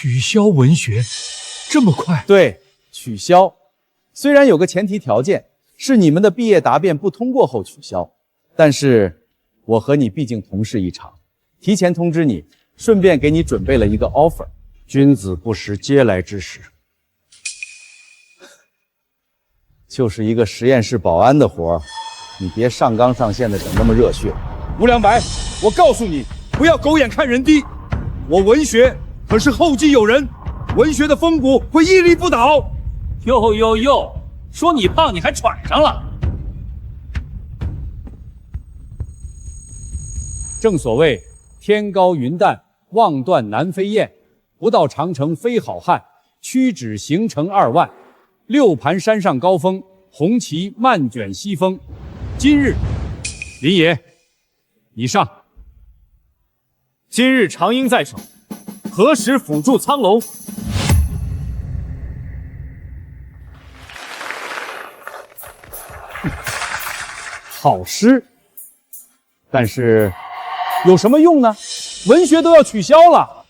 取消文学，这么快？对，取消。虽然有个前提条件，是你们的毕业答辩不通过后取消，但是我和你毕竟同事一场，提前通知你，顺便给你准备了一个 offer。君子不识嗟来之食。就是一个实验室保安的活儿，你别上纲上线的整那么热血。吴良白，我告诉你，不要狗眼看人低。我文学可是后继有人，文学的风骨会屹立不倒。哟，说你胖你还喘上了。正所谓天高云淡，望断南飞雁，不到长城非好汉，屈指行程2万。六盘山上高峰，红旗漫卷西风。今日，林爷，你上。今日长缨在手，何时辅助苍龙？好诗，但是有什么用呢？文学都要取消了，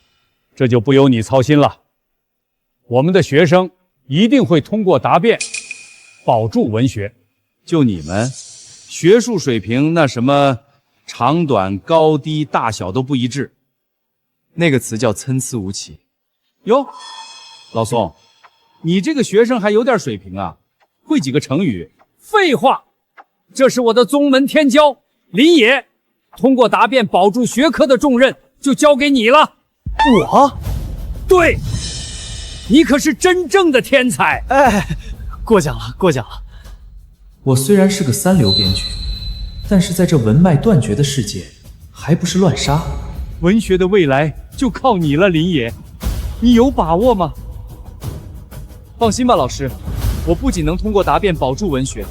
这就不由你操心了。我们的学生一定会通过答辩，保住文学。就你们，学术水平那什么长短、高低、大小都不一致，那个词叫参差无奇。哟，老宋，你这个学生还有点水平啊，会几个成语？废话，这是我的宗门天骄林野，通过答辩保住学科的重任就交给你了。我？对，你可是真正的天才。哎，过奖了，过奖了。我虽然是个3流编剧，但是在这文脉断绝的世界，还不是乱杀？文学的未来就靠你了，林野，你有把握吗？放心吧，老师，我不仅能通过答辩保住文学，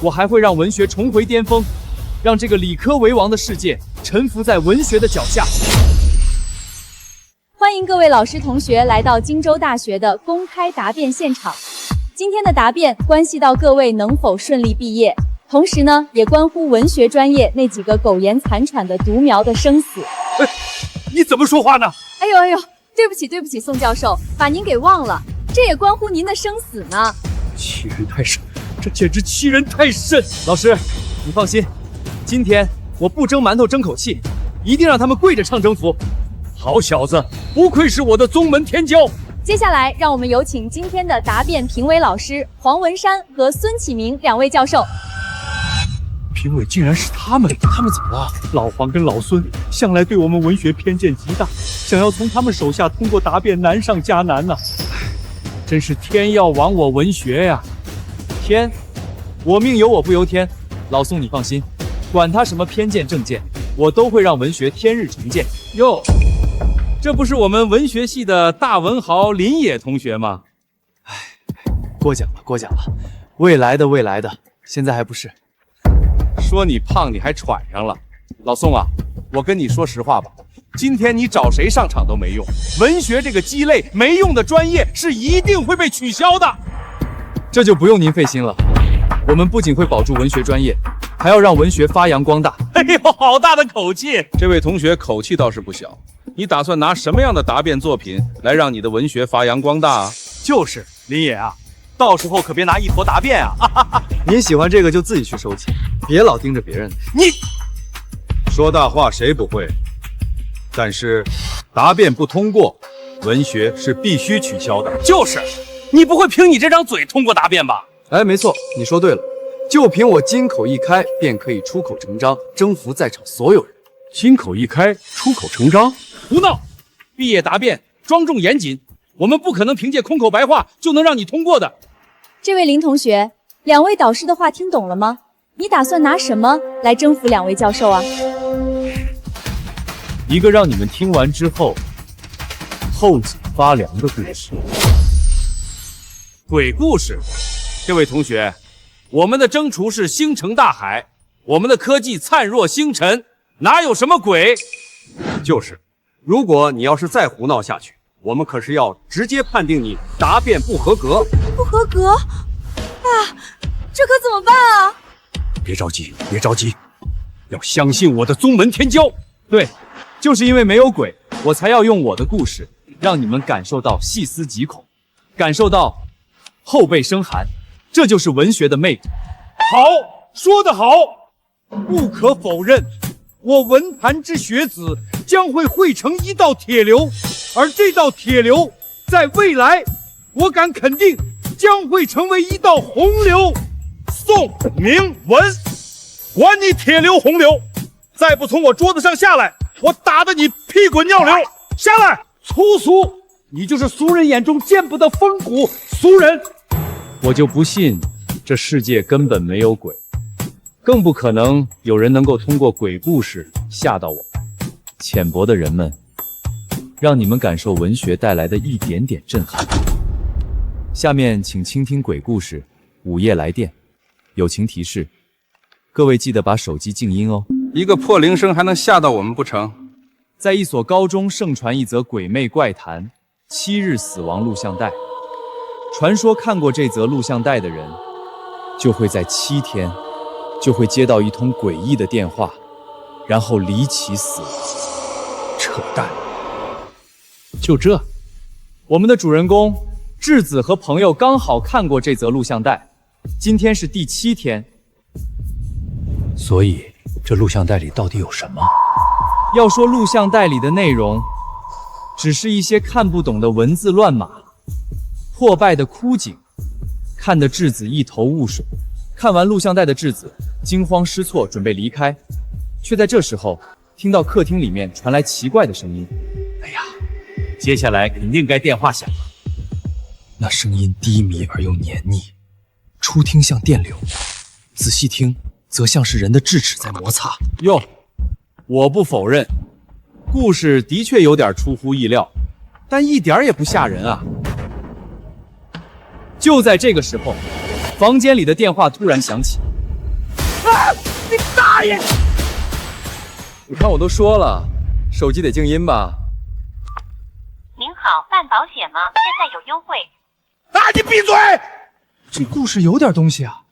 我还会让文学重回巅峰，让这个理科为王的世界臣服在文学的脚下。欢迎各位老师同学来到荆州大学的公开答辩现场。今天的答辩关系到各位能否顺利毕业，同时呢，也关乎文学专业那几个苟延残喘的独苗的生死。你怎么说话呢？哎呦，对不起，宋教授，把您给忘了，这也关乎您的生死呢。欺人太甚，这简直欺人太甚！老师，你放心，今天我不蒸馒头争口气，一定让他们跪着唱征服。好小子，不愧是我的宗门天骄。接下来，让我们有请今天的答辩评委老师黄文山和孙启明2位教授。评委竟然是他们怎么了？老黄跟老孙向来对我们文学偏见极大，想要从他们手下通过答辩难上加难呐！真是天要亡我文学呀！天，我命由我不由天。老宋，你放心，管他什么偏见政见，我都会让文学天日重见。哟，这不是我们文学系的大文豪林野同学吗？哎，过奖了，未来的，现在还不是。说你胖你还喘上了，老宋啊，我跟你说实话吧，今天你找谁上场都没用，文学这个鸡肋没用的专业是一定会被取消的。这就不用您费心了，我们不仅会保住文学专业，还要让文学发扬光大。哎呦，好大的口气！这位同学口气倒是不小，你打算拿什么样的答辩作品来让你的文学发扬光大啊？就是林野啊，到时候可别拿一坨答辩啊！您喜欢这个就自己去收起，别老盯着别人。你说大话谁不会？但是答辩不通过，文学是必须取消的。就是，你不会凭你这张嘴通过答辩吧？哎，没错，你说对了，就凭我金口一开，便可以出口成章，征服在场所有人。金口一开，出口成章？胡闹！毕业答辩庄重严谨，我们不可能凭借空口白话就能让你通过的。这位林同学，2位导师的话听懂了吗？你打算拿什么来征服2位教授啊？一个让你们听完之后后脊发凉的故事。鬼故事？这位同学，我们的征途是星辰大海，我们的科技灿若星辰，哪有什么鬼？就是，如果你要是再胡闹下去，我们可是要直接判定你答辩不合格。不合格？啊，这可怎么办啊？别着急，要相信我的宗门天骄。对，就是因为没有鬼，我才要用我的故事让你们感受到细思极恐，感受到后背生寒。这就是文学的魅力。好，说得好，不可否认，我文坛之学子将会汇成一道铁流，而这道铁流在未来，我敢肯定将会成为一道洪流。宋明文，管你铁流洪流，再不从我桌子上下来，我打得你屁滚尿流！下来，粗俗，你就是俗人眼中见不得风骨俗人。我就不信这世界根本没有鬼，更不可能有人能够通过鬼故事吓到我。浅薄的人们，让你们感受文学带来的一点点震撼。下面请倾听鬼故事《午夜来电》。友情提示：各位记得把手机静音哦。一个破铃声还能吓到我们不成？在一所高中盛传一则鬼魅怪谈7日死亡录像带。传说看过这则录像带的人，就会在7天就会接到一通诡异的电话，然后离奇死亡。扯淡！就这，我们的主人公质子和朋友刚好看过这则录像带，今天是第7天。所以这录像带里到底有什么？要说录像带里的内容，只是一些看不懂的文字乱码，破败的枯井，看得质子一头雾水。看完录像带的质子惊慌失措，准备离开，却在这时候听到客厅里面传来奇怪的声音。哎呀，接下来肯定该电话响了。那声音低迷而又黏腻，初听像电流，仔细听则像是人的智齿在摩擦。哟，我不否认，故事的确有点出乎意料，但一点也不吓人啊。就在这个时候，房间里的电话突然响起。啊！你大爷！你看我都说了，手机得静音吧。您好，办保险吗？现在有优惠。啊！你闭嘴！这故事有点东西啊，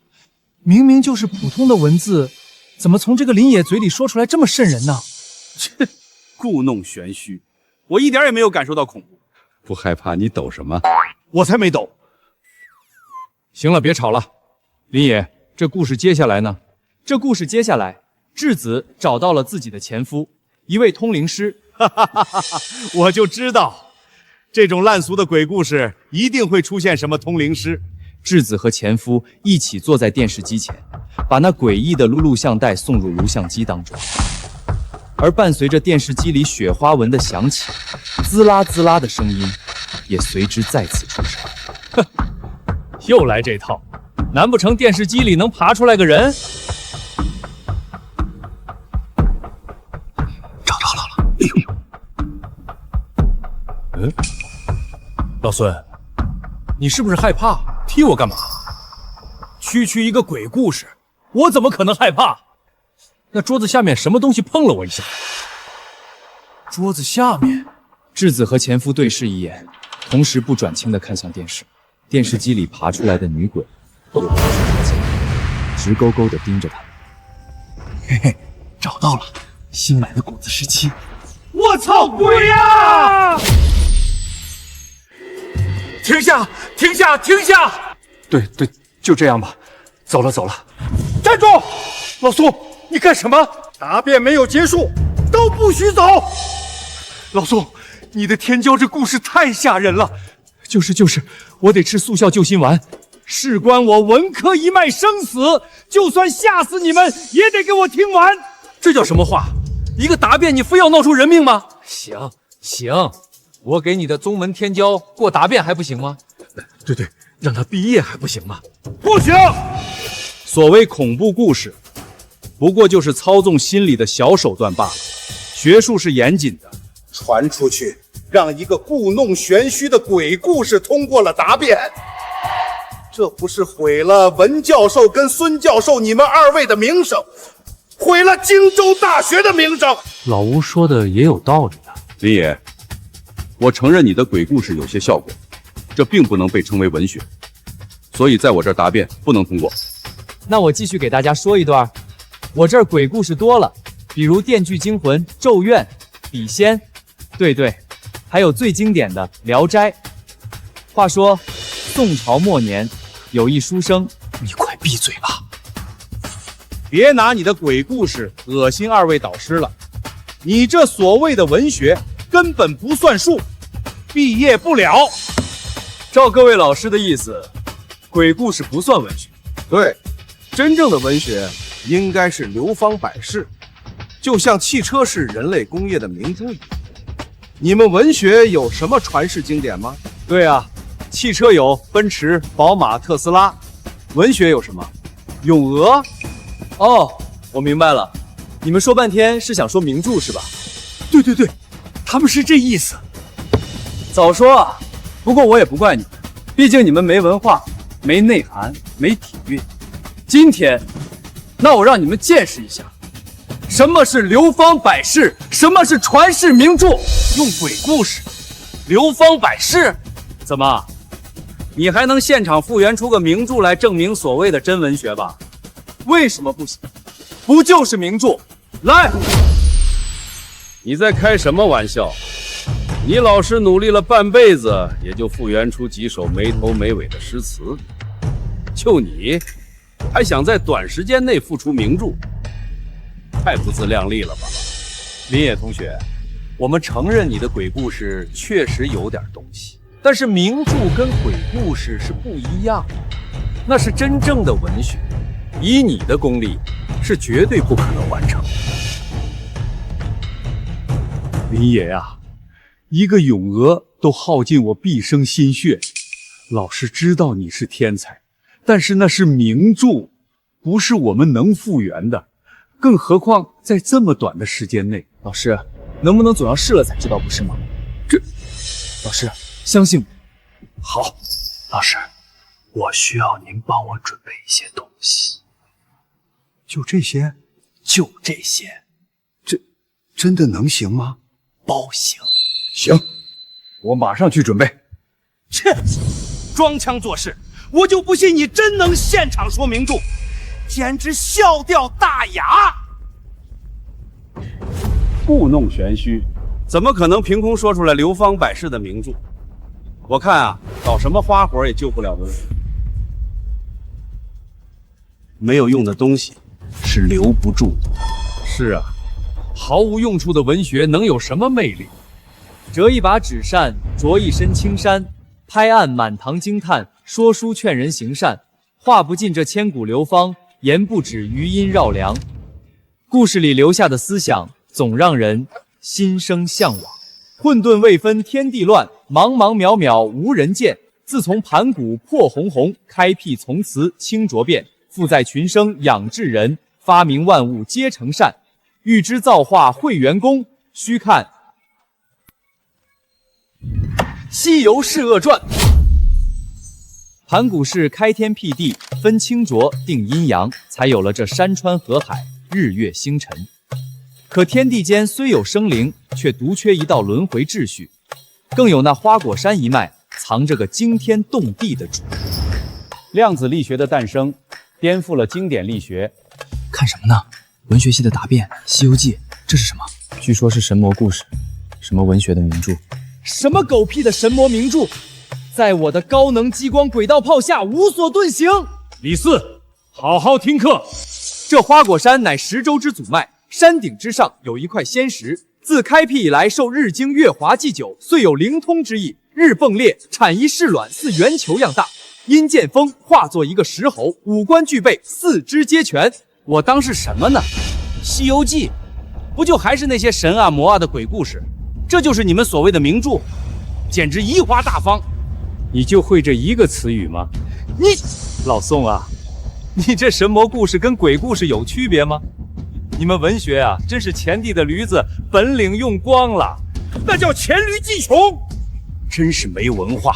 明明就是普通的文字，怎么从这个林野嘴里说出来这么瘆人呢？这故弄玄虚，我一点也没有感受到恐怖。不害怕，你抖什么？我才没抖。行了，别吵了。林野，这故事接下来呢？这故事接下来，质子找到了自己的前夫，一位通灵师。我就知道，这种烂俗的鬼故事一定会出现什么通灵师。质子和前夫一起坐在电视机前，把那诡异的录像带送入录像机当中。而伴随着电视机里雪花纹的响起，滋啦滋啦的声音也随之再次出现。哼，又来这套，难不成电视机里能爬出来个人？找到了！哎呦，老孙，你是不是害怕？踢我干嘛？区一个鬼故事，我怎么可能害怕？那桌子下面什么东西碰了我一下？桌子下面，质子和前夫对视一眼，同时不转睛地看向电视。电视机里爬出来的女鬼，有的是直勾勾地盯着他们。嘿嘿，找到了，新买的谷子17。我操，鬼呀！停下！停下！停下！对，就这样吧。走了。站住！老苏，你干什么？答辩没有结束，都不许走！老苏，你的天骄这故事太吓人了。就是，我得吃速效救心丸。事关我文科一脉生死，就算吓死你们，也得给我听完。这叫什么话？一个答辩你非要闹出人命吗？行，我给你的宗门天骄过答辩还不行吗？对，让他毕业还不行吗？不行！所谓恐怖故事，不过就是操纵心理的小手段罢了，学术是严谨的。传出去，让一个故弄玄虚的鬼故事通过了答辩，这不是毁了文教授跟孙教授你们2位的名声，毁了荆州大学的名声。老吴说的也有道理啊。林野，我承认你的鬼故事有些效果，这并不能被称为文学，所以在我这儿答辩不能通过。那我继续给大家说一段，我这儿鬼故事多了，比如《电锯惊魂》《咒怨》《笔仙》。对，还有最经典的《聊斋》。话说，宋朝末年，有一书生，你快闭嘴吧！别拿你的鬼故事恶心二位导师了。你这所谓的文学根本不算数，毕业不了。照各位老师的意思，鬼故事不算文学。对，真正的文学应该是流芳百世，就像汽车是人类工业的明珠一样。你们文学有什么传世经典吗？对啊，汽车有奔驰、宝马、特斯拉，文学有什么？咏鹅。哦，我明白了，你们说半天是想说名著是吧？对对对，他们是这意思。早说啊！不过我也不怪你们，毕竟你们没文化、没内涵、没底蕴。今天，那我让你们见识一下，什么是流芳百世，什么是传世名著。用鬼故事流芳百世，怎么？你还能现场复原出个名著来证明所谓的真文学吧？为什么不行？不就是名著？来，你在开什么玩笑？你老师努力了半辈子，也就复原出几首没头没尾的诗词，就你，还想在短时间内复出名著，太不自量力了吧？林野同学，我们承认你的鬼故事确实有点东西，但是名著跟鬼故事是不一样的，那是真正的文学，以你的功力是绝对不可能完成。林爷啊，一个咏鹅都耗尽我毕生心血。老师知道你是天才，但是那是名著，不是我们能复原的。更何况在这么短的时间内，老师，能不能总要试了才知道，不是吗？老师，相信我。好，老师，我需要您帮我准备一些东西。就这些？就这些。真的能行吗？包行。行，我马上去准备。切，装腔作势，我就不信你真能现场说名著，简直笑掉大牙。故弄玄虚，怎么可能凭空说出来流芳百世的名著？我看啊，搞什么花活也救不了文学。没有用的东西是留不住的。是啊，毫无用处的文学能有什么魅力？折一把纸扇，着一身青衫，拍案满堂惊叹，说书劝人行善，话不尽这千古流芳，言不止余音绕梁。故事里留下的思想，总让人心生向往。混沌未分天地乱，茫茫渺渺无人见。自从盘古破红红，开辟从此清浊变。富在群生养智人，发明万物皆成善。欲知造化会元功，须看《西游释厄传》。盘古是开天辟地，分清浊，定阴阳，才有了这山川河海、日月星辰。可天地间虽有生灵，却独缺一道轮回秩序，更有那花果山一脉，藏着个惊天动地的主。量子力学的诞生，颠覆了经典力学。看什么呢？文学系的答辩，《西游记》，这是什么？据说是神魔故事，什么文学的名著？什么狗屁的神魔名著，在我的高能激光轨道炮下无所遁形。李四，好好听课。这花果山乃十洲之祖脉，山顶之上有一块仙石，自开辟以来受日精月华祭酒，遂有灵通之意。日迸裂，产一世卵似圆球样大，因见风化作一个石猴，五官俱备，四肢皆全。我当是什么呢？西游记不就还是那些神啊魔啊的鬼故事？这就是你们所谓的名著，简直移花大方。你就会这一个词语吗？你老宋啊，你这神魔故事跟鬼故事有区别吗？你们文学啊，真是前帝的驴子，本领用光了，那叫黔驴技穷，真是没文化。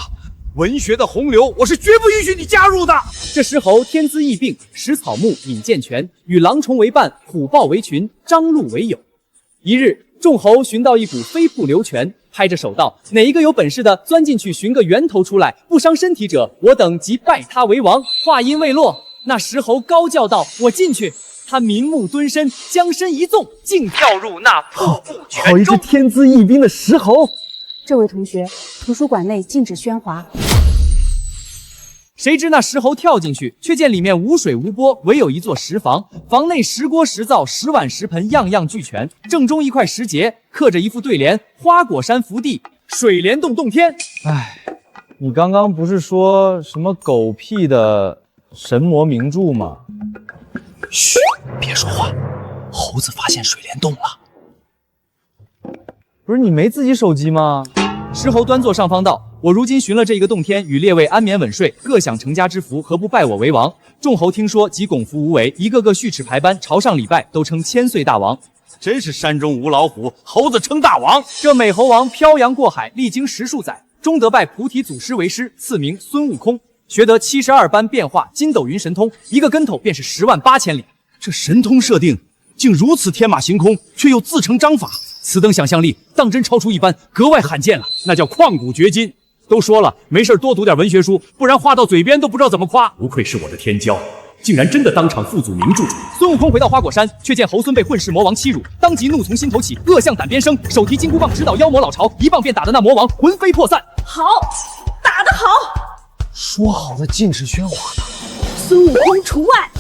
文学的洪流，我是绝不允许你加入的。这石猴天资异禀，食草木，饮涧泉，与狼虫为伴，虎豹为群，张鹿为友。一日，众猴寻到一股飞瀑流泉，拍着手道：“哪一个有本事的，钻进去寻个源头出来，不伤身体者，我等即拜他为王。”话音未落，那石猴高叫道：“我进去！”他明目蹲身，将身一纵，竟跳入那瀑布泉中。好一只天资异禀的石猴！这位同学，图书馆内禁止喧哗。谁知那石猴跳进去，却见里面无水无波，唯有一座石房。房内石锅石灶、石碗石盆，样样俱全。正中一块石碣，刻着一副对联：花果山福地，水帘洞洞天。哎，你刚刚不是说什么狗屁的神魔名著吗？嘘，别说话，猴子发现水帘洞了。不是你没自己手机吗？石猴端坐上方道：“我如今寻了这一个洞天，与列位安眠稳睡，各享成家之福，何不拜我为王？”众猴听说，即拱伏无为，一个个续齿排班，朝上礼拜，都称千岁大王。真是山中无老虎，猴子称大王。这美猴王漂洋过海，历经10数载，终得拜菩提祖师为师，赐名孙悟空，学得72般变化，筋斗云神通，一个跟头便是108000里。这神通设定竟如此天马行空，却又自成章法。此等想象力，当真超出一般，格外罕见了。那叫旷古绝今。都说了，没事多读点文学书，不然话到嘴边都不知道怎么夸。不愧是我的天骄，竟然真的当场复祖名著。孙悟空回到花果山，却见猴孙被混世魔王欺辱，当即怒从心头起，恶向胆边生，手提金箍棒直捣妖魔老巢，一棒便打得那魔王魂飞魄散。好，打得好！说好的禁止喧哗呢？孙悟空除外。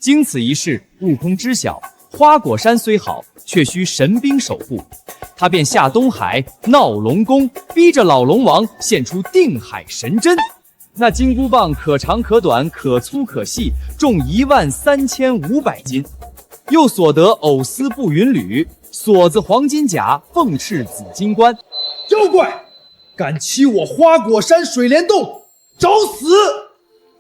经此一事，悟空知晓，花果山虽好，却需神兵守护。他便下东海闹龙宫，逼着老龙王现出定海神针。那金箍棒可长可短，可粗可细，重13500斤。又所得藕丝布云履，锁子黄金甲，凤翅紫金冠。妖怪，敢欺我花果山水帘洞，找死！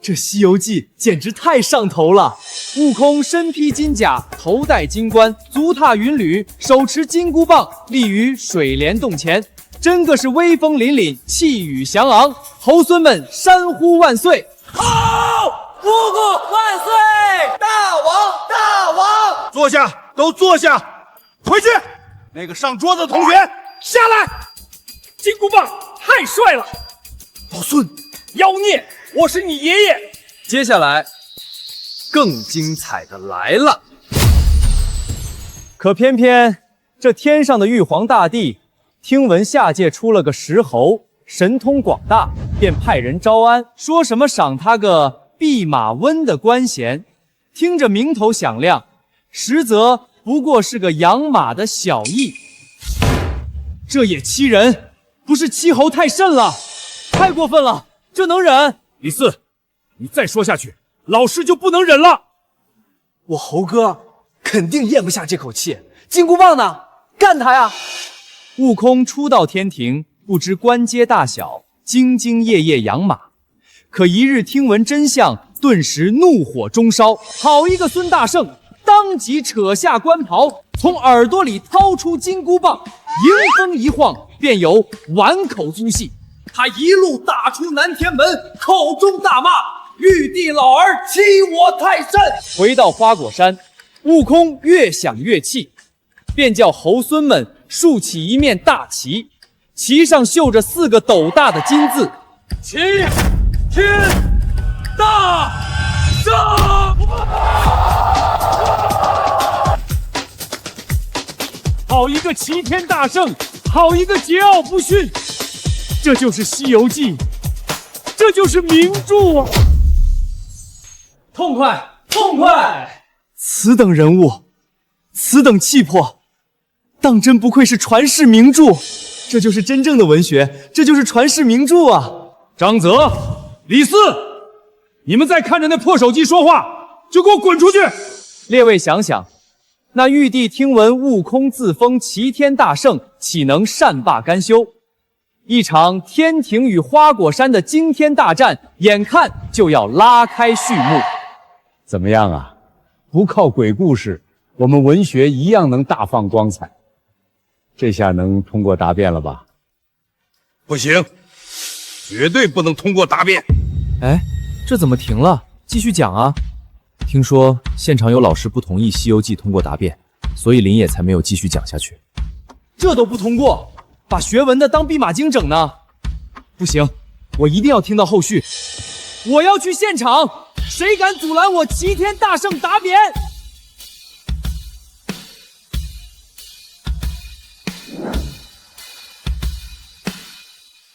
这《西游记》简直太上头了！悟空身披金甲，头戴金冠，足踏云履，手持金箍棒，立于水帘洞前，真个是威风凛凛，气宇翔昂。猴孙们山呼万岁！好，姑姑万岁！大王，大王！坐下，都坐下。回去，那个上桌子的同学下来。金箍棒太帅了，老孙，妖孽！我是你爷爷。接下来，更精彩的来了。可偏偏这天上的玉皇大帝，听闻下界出了个石猴，神通广大，便派人招安，说什么赏他个弼马温的官衔。听着名头响亮，实则不过是个养马的小役。这也欺人，不是欺猴太甚了，太过分了，这能忍？李四，你再说下去，老师就不能忍了。我猴哥肯定咽不下这口气。金箍棒呢？干他呀！悟空初到天庭，不知官阶大小，兢兢业业养马。可一日听闻真相，顿时怒火中烧。好一个孙大圣，当即扯下官袍，从耳朵里掏出金箍棒，迎风一晃，便有碗口粗细。他一路打出南天门，口中大骂：“玉帝老儿欺我太甚！”回到花果山，悟空越想越气，便叫猴孙们竖起一面大旗，旗上绣着4个斗大的金字：“齐天大圣！”好一个齐天大圣，好一个桀骜不驯！这就是《西游记》，这就是名著啊！痛快，痛快！此等人物，此等气魄，当真不愧是传世名著。这就是真正的文学，这就是传世名著啊！张泽、李四，你们再看着那破手机说话，就给我滚出去！列位想想，那玉帝听闻悟空自封齐天大圣，岂能善罢甘休？一场天庭与花果山的惊天大战，眼看就要拉开序幕。怎么样啊？不靠鬼故事，我们文学一样能大放光彩。这下能通过答辩了吧？不行，绝对不能通过答辩。哎，这怎么停了？继续讲啊！听说现场有老师不同意《西游记》通过答辩，所以林野才没有继续讲下去。这都不通过，把学文的当弼马经整呢？不行，我一定要听到后续。我要去现场，谁敢阻拦我齐天大圣答辩？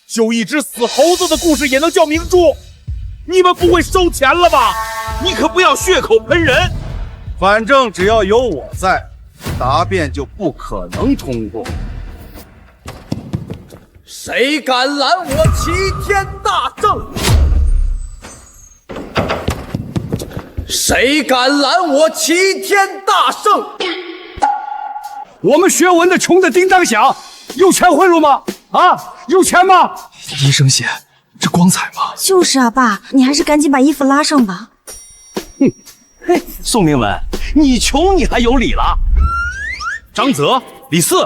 就一只死猴子的故事也能叫名著？你们不会收钱了吧？你可不要血口喷人。反正只要有我在，答辩就不可能通过。谁敢拦我齐天大圣？谁敢拦我齐天大圣？我们学文的穷的叮当响，有钱贿赂吗？啊，有钱吗？医生血，这光彩吗？就是啊，爸，你还是赶紧把衣服拉上吧。嘿，宋明文，你穷你还有理了？张泽、李四，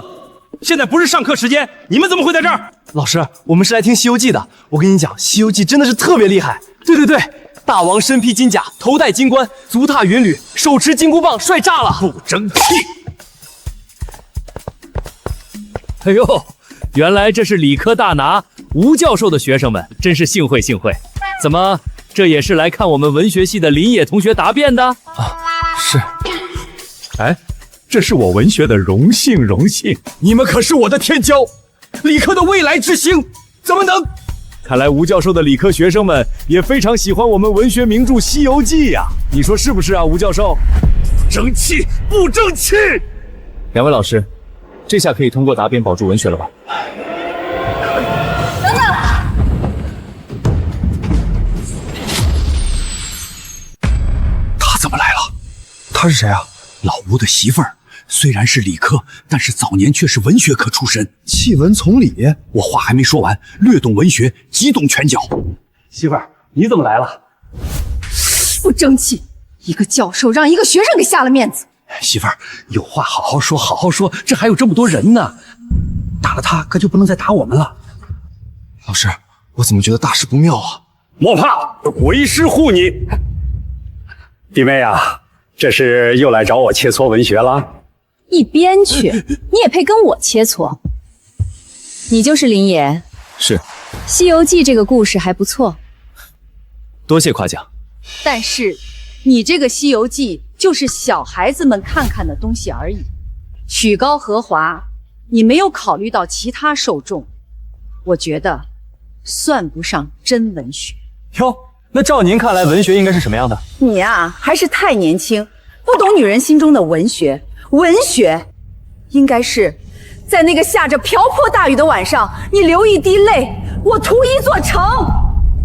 现在不是上课时间，你们怎么会在这儿？老师，我们是来听《西游记》的。我跟你讲，《西游记》真的是特别厉害。对，大王身披金甲，头戴金冠，足踏云履，手持金箍棒，帅炸了！不争气！哎呦，原来这是理科大拿吴教授的学生们，真是幸会幸会。怎么，这也是来看我们文学系的林野同学答辩的？啊，是。哎，这是我文学的荣幸。你们可是我的天骄，理科的未来之星，怎么能？看来吴教授的理科学生们也非常喜欢我们文学名著《西游记》呀，你说是不是啊，吴教授？争气，不争气！两位老师，这下可以通过答辩保住文学了吧？等等，他怎么来了？他是谁啊？老吴的媳妇儿。虽然是理科，但是早年却是文学科出身，弃文从理。我话还没说完，略懂文学，极懂拳脚。媳妇儿，你怎么来了？不争气！一个教授让一个学生给下了面子。媳妇儿，有话好好说，好好说，这还有这么多人呢。打了他，可就不能再打我们了。老师，我怎么觉得大事不妙啊？莫怕，为师护你。弟妹啊，这是又来找我切磋文学了？一边去！你也配跟我切磋？你就是林野？是。《西游记》这个故事还不错，多谢夸奖。但是，你这个《西游记》就是小孩子们看看的东西而已，曲高和华，你没有考虑到其他受众，我觉得算不上真文学。哟，那照您看来，文学应该是什么样的？你呀，还是太年轻，不懂女人心中的文学。文学应该是在那个下着瓢泼大雨的晚上，你流一滴泪，我涂一座城。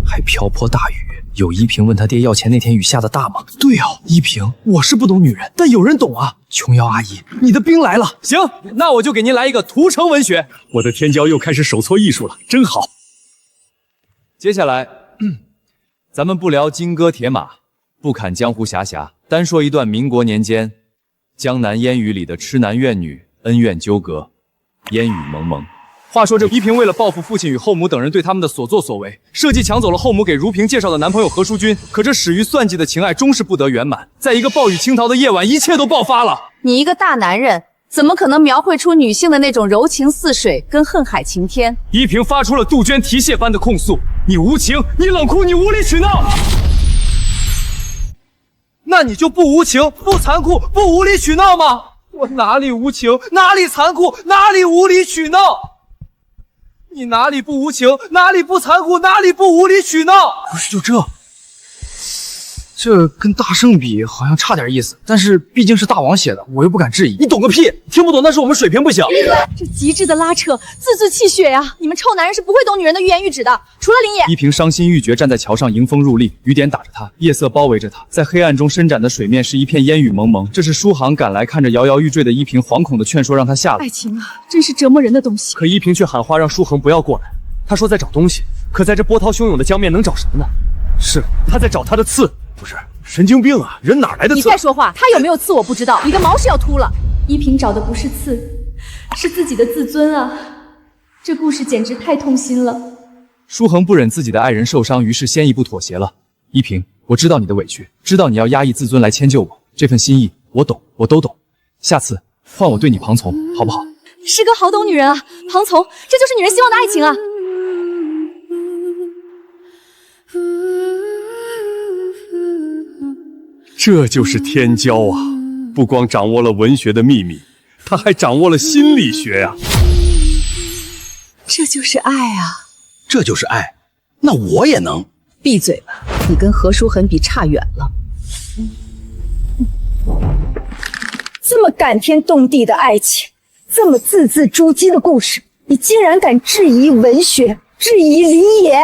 还瓢泼大雨，有依萍问他爹要钱那天雨下的大吗？对啊，依萍，我是不懂女人，但有人懂啊。琼瑶阿姨，你的兵来了。行，那我就给您来一个屠城文学。我的天骄又开始手搓艺术了，真好。接下来，咱们不聊金戈铁马，不侃江湖侠侠，单说一段民国年间江南烟雨里的痴男怨女恩怨纠葛，烟雨蒙蒙。话说这依萍为了报复父亲与后母等人对他们的所作所为，设计抢走了后母给如萍介绍的男朋友何书君。可这始于算计的情爱终是不得圆满，在一个暴雨倾陶的夜晚，一切都爆发了。你一个大男人，怎么可能描绘出女性的那种柔情似水跟恨海情天？依萍发出了杜鹃啼血般的控诉：你无情，你冷酷，你无理取闹。那你就不无情、不残酷、不无理取闹吗？我哪里无情，哪里残酷，哪里无理取闹？你哪里不无情，哪里不残酷，哪里不无理取闹？不是就这跟大圣比好像差点意思，但是毕竟是大王写的，我又不敢质疑。你懂个屁！听不懂那是我们水平不行。这极致的拉扯，字字泣血呀！你们臭男人是不会懂女人的欲言又止的，除了林野。依萍伤心欲绝，站在桥上迎风入笠，雨点打着她，夜色包围着她，在黑暗中伸展的水面是一片烟雨蒙蒙。这时书航赶来，看着摇摇欲坠的依萍，惶恐的劝说让她下来。爱情啊，真是折磨人的东西。可依萍却喊话让书恒不要过来，他说在找东西，可在这波涛汹涌的江面能找什么呢？是他在找他的刺。不是神经病啊！人哪来的刺？你再说话，他有没有刺我不知道，你的毛是要秃了。依萍找的不是刺，是自己的自尊啊！这故事简直太痛心了。书恒不忍自己的爱人受伤，于是先一步妥协了。依萍，我知道你的委屈，知道你要压抑自尊来迁就我，这份心意我懂，我都懂。下次换我对你旁从，好不好？师哥好懂女人啊，旁从，这就是女人希望的爱情啊！这就是天骄啊！不光掌握了文学的秘密，他还掌握了心理学呀！这就是爱啊！这就是爱，那我也能。闭嘴吧，你跟何书恒比差远了。这么感天动地的爱情，这么字字珠玑的故事，你竟然敢质疑文学，质疑理也？ 《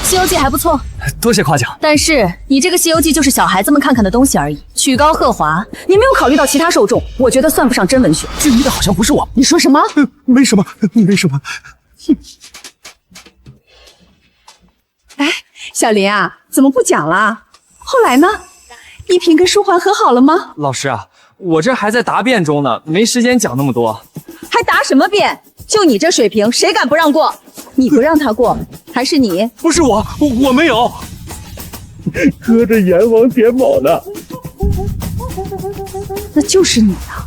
西游记》还不错，多谢夸奖。但是你这个《西游记》就是小孩子们看看的东西而已，曲高和华，你没有考虑到其他受众，我觉得算不上真文学。质疑的好像不是我，你说什么？没什么，没什么。哎，小林啊，怎么不讲了？后来呢？依萍跟舒桓和好了吗？老师啊，我这还在答辩中呢，没时间讲那么多。还答什么辩？就你这水平，谁敢不让过？你不让他过，还是你？不是我没有。搁着阎王点卯呢。那就是你啊！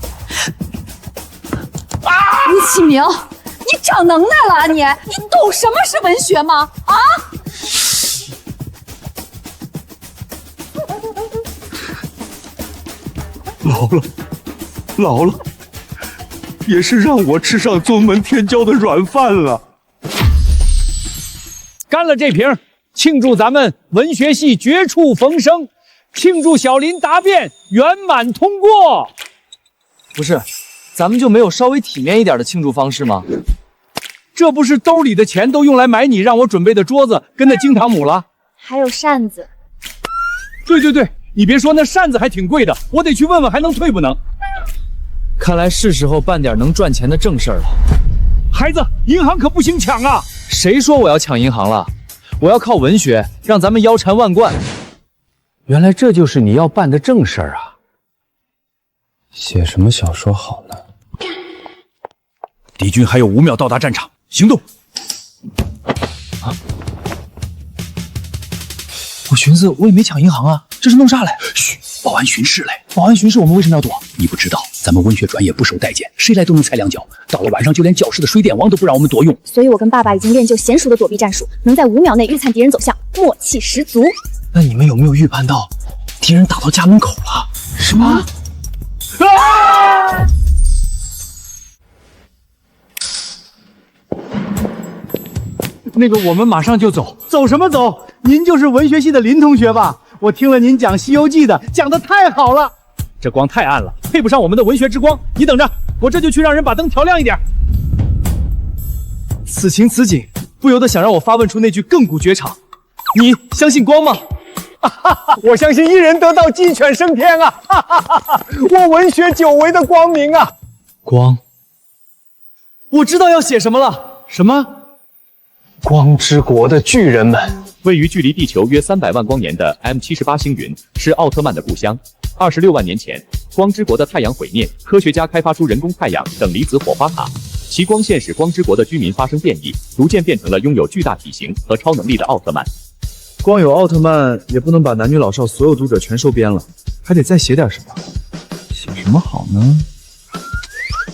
吴启明，你长能耐了啊你！你懂什么是文学吗？啊！老了，也是让我吃上宗门天教的软饭了。干了这瓶，庆祝咱们文学系绝处逢生，庆祝小林答辩圆满通过。不是，咱们就没有稍微体面一点的庆祝方式吗？这不是兜里的钱都用来买你让我准备的桌子跟那金堂母了？还有扇子。对，你别说，那扇子还挺贵的，我得去问问还能退不能。看来是时候办点能赚钱的正事儿了。孩子，银行可不行抢啊！谁说我要抢银行了？我要靠文学让咱们腰缠万贯。原来这就是你要办的正事儿啊！写什么小说好呢？敌军还有5秒到达战场，行动！我寻思我也没抢银行啊，这是弄啥嘞？嘘，保安巡视嘞！保安巡视，我们为什么要躲？你不知道，咱们文学专业不受待见，谁来都能踩两脚。到了晚上，就连教室的水电网都不让我们躲用。所以我跟爸爸已经练就娴熟的躲避战术，能在5秒内预判敌人走向，默契十足。那你们有没有预判到敌人打到家门口了？什么？啊！那个，我们马上就走。走什么走？您就是文学系的林同学吧？我听了您讲《西游记》的，讲得太好了。这光太暗了，配不上我们的文学之光。你等着，我这就去让人把灯调亮一点。此情此景，不由得想让我发问出那句亘古绝唱：你相信光吗？我相信一人得道，鸡犬升天啊！我文学久违的光明啊！光，我知道要写什么了。什么？光之国的巨人们。位于距离地球约300万光年的 M78星云是奥特曼的故乡。26万年前，光之国的太阳毁灭，科学家开发出人工太阳等离子火花塔，其光线使光之国的居民发生变异，逐渐变成了拥有巨大体型和超能力的奥特曼。光有奥特曼也不能把男女老少所有读者全收编了，还得再写点什么。写什么好呢？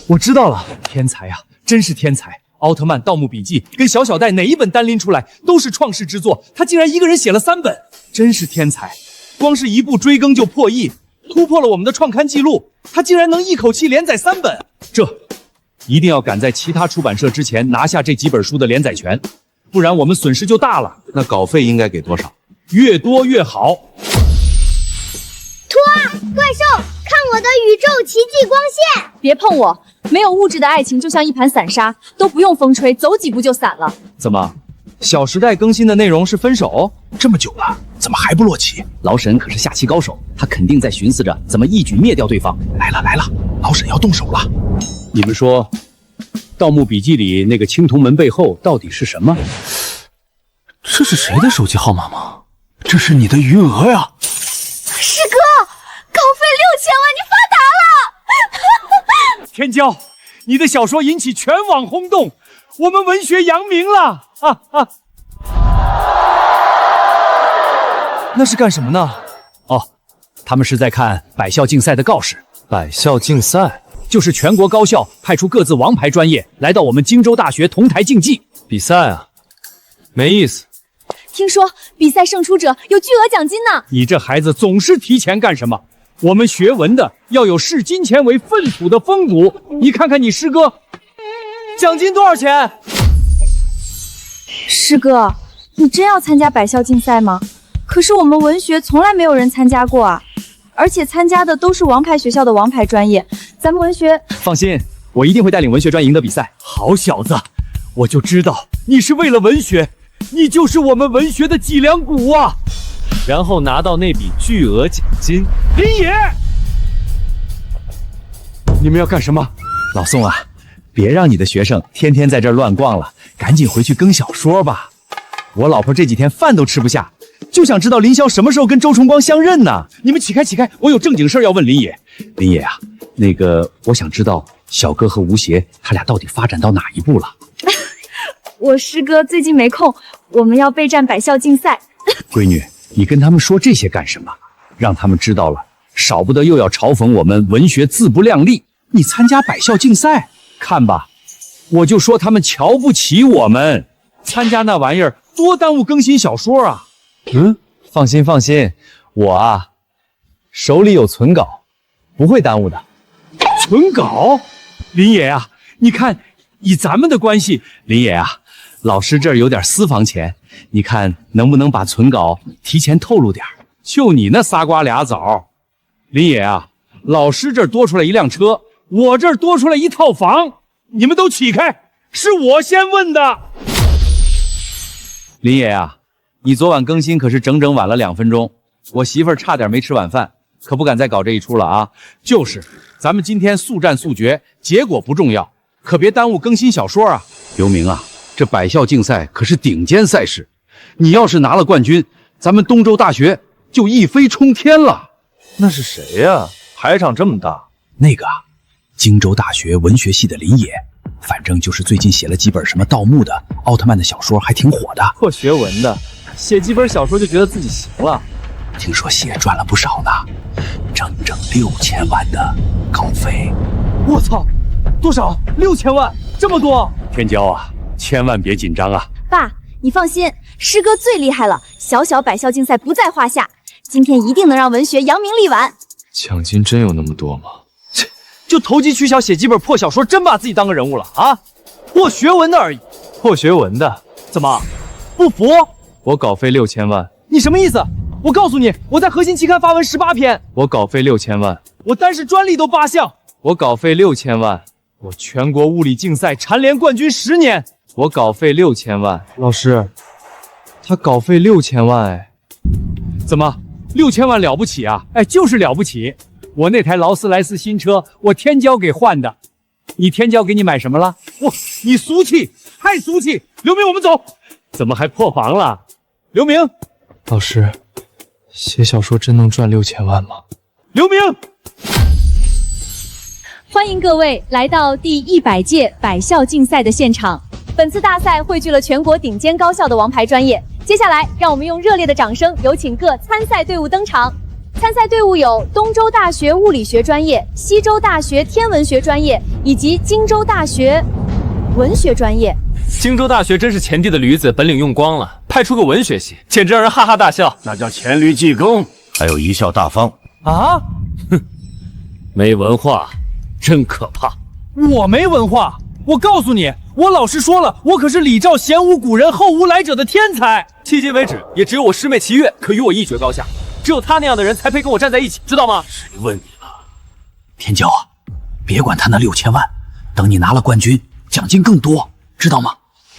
我知道了，天才啊，真是天才！奥特曼《盗墓笔记》跟小小戴哪一本单拎出来都是创世之作，他竟然一个人写了3本，真是天才！光是一部追更就破亿，突破了我们的创刊记录。他竟然能一口气连载3本，这一定要赶在其他出版社之前拿下这几本书的连载权，不然我们损失就大了。那稿费应该给多少？越多越好。托啊，怪兽，看我的宇宙奇迹光线！别碰我！没有物质的爱情就像一盘散沙，都不用风吹，走几步就散了。怎么，《小时代》更新的内容是分手？这么久了，怎么还不落棋？老沈可是下棋高手，他肯定在寻思着怎么一举灭掉对方。来了，老沈要动手了。你们说，《盗墓笔记》里那个青铜门背后到底是什么？这是谁的手机号码吗？这是你的余额呀！师哥，稿费6000万，你发达了！天骄，你的小说引起全网轰动，我们文学扬名了！那是干什么呢？哦，他们是在看百校竞赛的告示。百校竞赛就是全国高校派出各自王牌专业来到我们荆州大学同台竞技比赛啊，没意思。听说比赛胜出者有巨额奖金呢。你这孩子总是提前干什么？我们学文的要有视金钱为粪土的风骨。你看看你师哥，奖金多少钱？师哥，你真要参加百校竞赛吗？可是我们文学从来没有人参加过啊，而且参加的都是王牌学校的王牌专业，咱们文学……放心，我一定会带领文学专赢得比赛。好小子，我就知道你是为了文学，你就是我们文学的脊梁骨啊！然后拿到那笔巨额奖金。林野，你们要干什么？老宋啊，别让你的学生天天在这儿乱逛了，赶紧回去更小说吧。我老婆这几天饭都吃不下，就想知道林霄什么时候跟周崇光相认呢？你们起开起开，我有正经事儿要问林野。林野啊，那个我想知道小哥和吴邪他俩到底发展到哪一步了？我师哥最近没空，我们要备战百校竞赛。闺女，你跟他们说这些干什么？让他们知道了，少不得又要嘲讽我们文学自不量力。你参加百校竞赛，看吧，我就说他们瞧不起我们，参加那玩意儿多耽误更新小说啊！放心放心，我啊手里有存稿，不会耽误的。存稿？林野啊，你看以咱们的关系，林野啊，老师这儿有点私房钱，你看能不能把存稿提前透露点？就你那仨瓜俩枣，林野啊，老师这儿多出来一辆车，我这儿多出来一套房，你们都起开，是我先问的。林野啊，你昨晚更新可是整整晚了2分钟，我媳妇儿差点没吃晚饭，可不敢再搞这一出了啊！就是，咱们今天速战速决，结果不重要，可别耽误更新小说啊！刘明啊，这百校竞赛可是顶尖赛事，你要是拿了冠军，咱们东周大学就一飞冲天了。那是谁呀？排场这么大？那个啊，荆州大学文学系的林野，反正就是最近写了几本什么盗墓的、奥特曼的小说，还挺火的。破学文的，写几本小说就觉得自己行了。听说写赚了不少呢，整整6000万的稿费。我操，多少？6000万，这么多！天骄啊，千万别紧张啊！爸，你放心，师哥最厉害了，小小百校竞赛不在话下，今天一定能让文学扬名立万。奖金真有那么多吗？切，就投机取巧写几本破小说，真把自己当个人物了啊？破学文的而已，破学文的，怎么不服？我稿费6000万，你什么意思？我告诉你，我在核心期刊发文18篇，我稿费6000万，我单是专利都8项，我稿费6000万，我全国物理竞赛蝉联冠军10年，我稿费6000万。老师，他稿费6000万哎，怎么6000万了不起啊？哎，就是了不起。我那台劳斯莱斯新车，我天骄给换的。你天骄给你买什么了？你俗气，太俗气！刘明，我们走。怎么还破防了？刘明，老师，写小说真能赚6000万吗？刘明，欢迎各位来到第100届百校竞赛的现场。本次大赛汇聚了全国顶尖高校的王牌专业。接下来，让我们用热烈的掌声，有请各参赛队伍登场。参赛队伍有东周大学物理学专业、西周大学天文学专业以及荆州大学文学专业。荆州大学真是前帝的驴子，本领用光了，派出个文学系，简直让人哈哈大笑。那叫黔驴技工。还有贻笑大方啊！哼，没文化，真可怕。我没文化，我告诉你，我老师说了，我可是礼教前无古人后无来者的天才。迄今为止，也只有我师妹齐月可与我一决高下，只有她那样的人才配跟我站在一起，知道吗？谁问你了？天骄啊，别管他那6000万，等你拿了冠军，奖金更多，知道吗？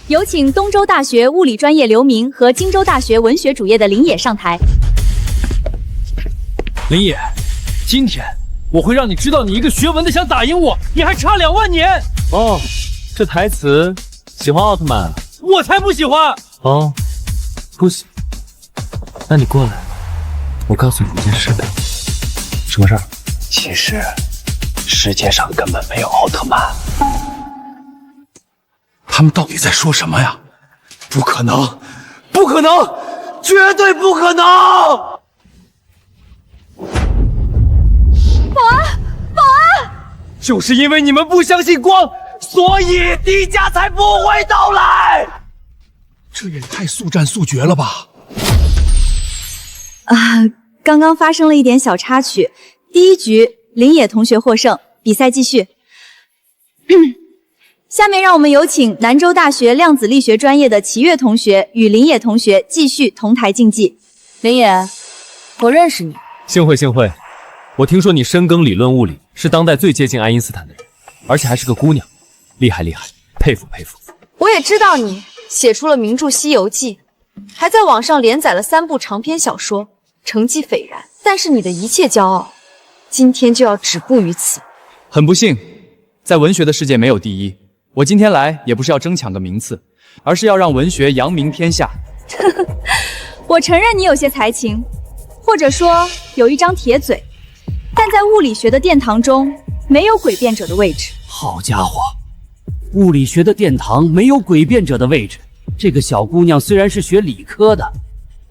有请东周大学物理专业刘明和荆州大学文学主业的林野上台。林野，今天我会让你知道，你一个学文的想打赢我，你还差2万年。哦，这台词喜欢奥特曼？我才不喜欢。哦，不喜，那你过来，我告诉你一件事呗。什么事儿？其实世界上根本没有奥特曼。他们到底在说什么呀？不可能，不可能，绝对不可能！保安，保安！就是因为你们不相信光，所以低价才不会到来。这也太速战速决了吧！刚刚发生了一点小插曲。第1局，林野同学获胜，比赛继续。下面让我们有请南州大学量子力学专业的齐越同学与林野同学继续同台竞技。林野，我认识你。幸会幸会，我听说你深耕理论物理，是当代最接近爱因斯坦的人，而且还是个姑娘，厉害厉害，佩服佩服。我也知道你写出了名著《西游记》，还在网上连载了3部长篇小说，成绩斐然。但是你的一切骄傲，今天就要止步于此。很不幸，在文学的世界没有第一。我今天来也不是要争抢个名次，而是要让文学扬名天下。我承认你有些才情，或者说有一张铁嘴，但在物理学的殿堂中，没有诡辩者的位置。好家伙，物理学的殿堂没有诡辩者的位置。这个小姑娘虽然是学理科的，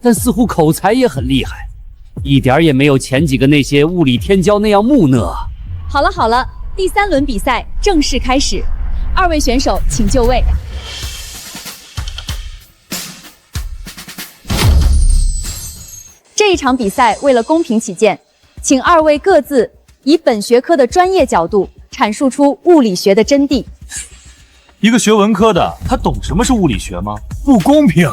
但似乎口才也很厉害，一点也没有前几个那些物理天骄那样木讷。好了好了，第3轮比赛正式开始，2位选手请就位。这一场比赛为了公平起见，请2位各自以本学科的专业角度阐述出物理学的真谛。一个学文科的，他懂什么是物理学吗？不公平！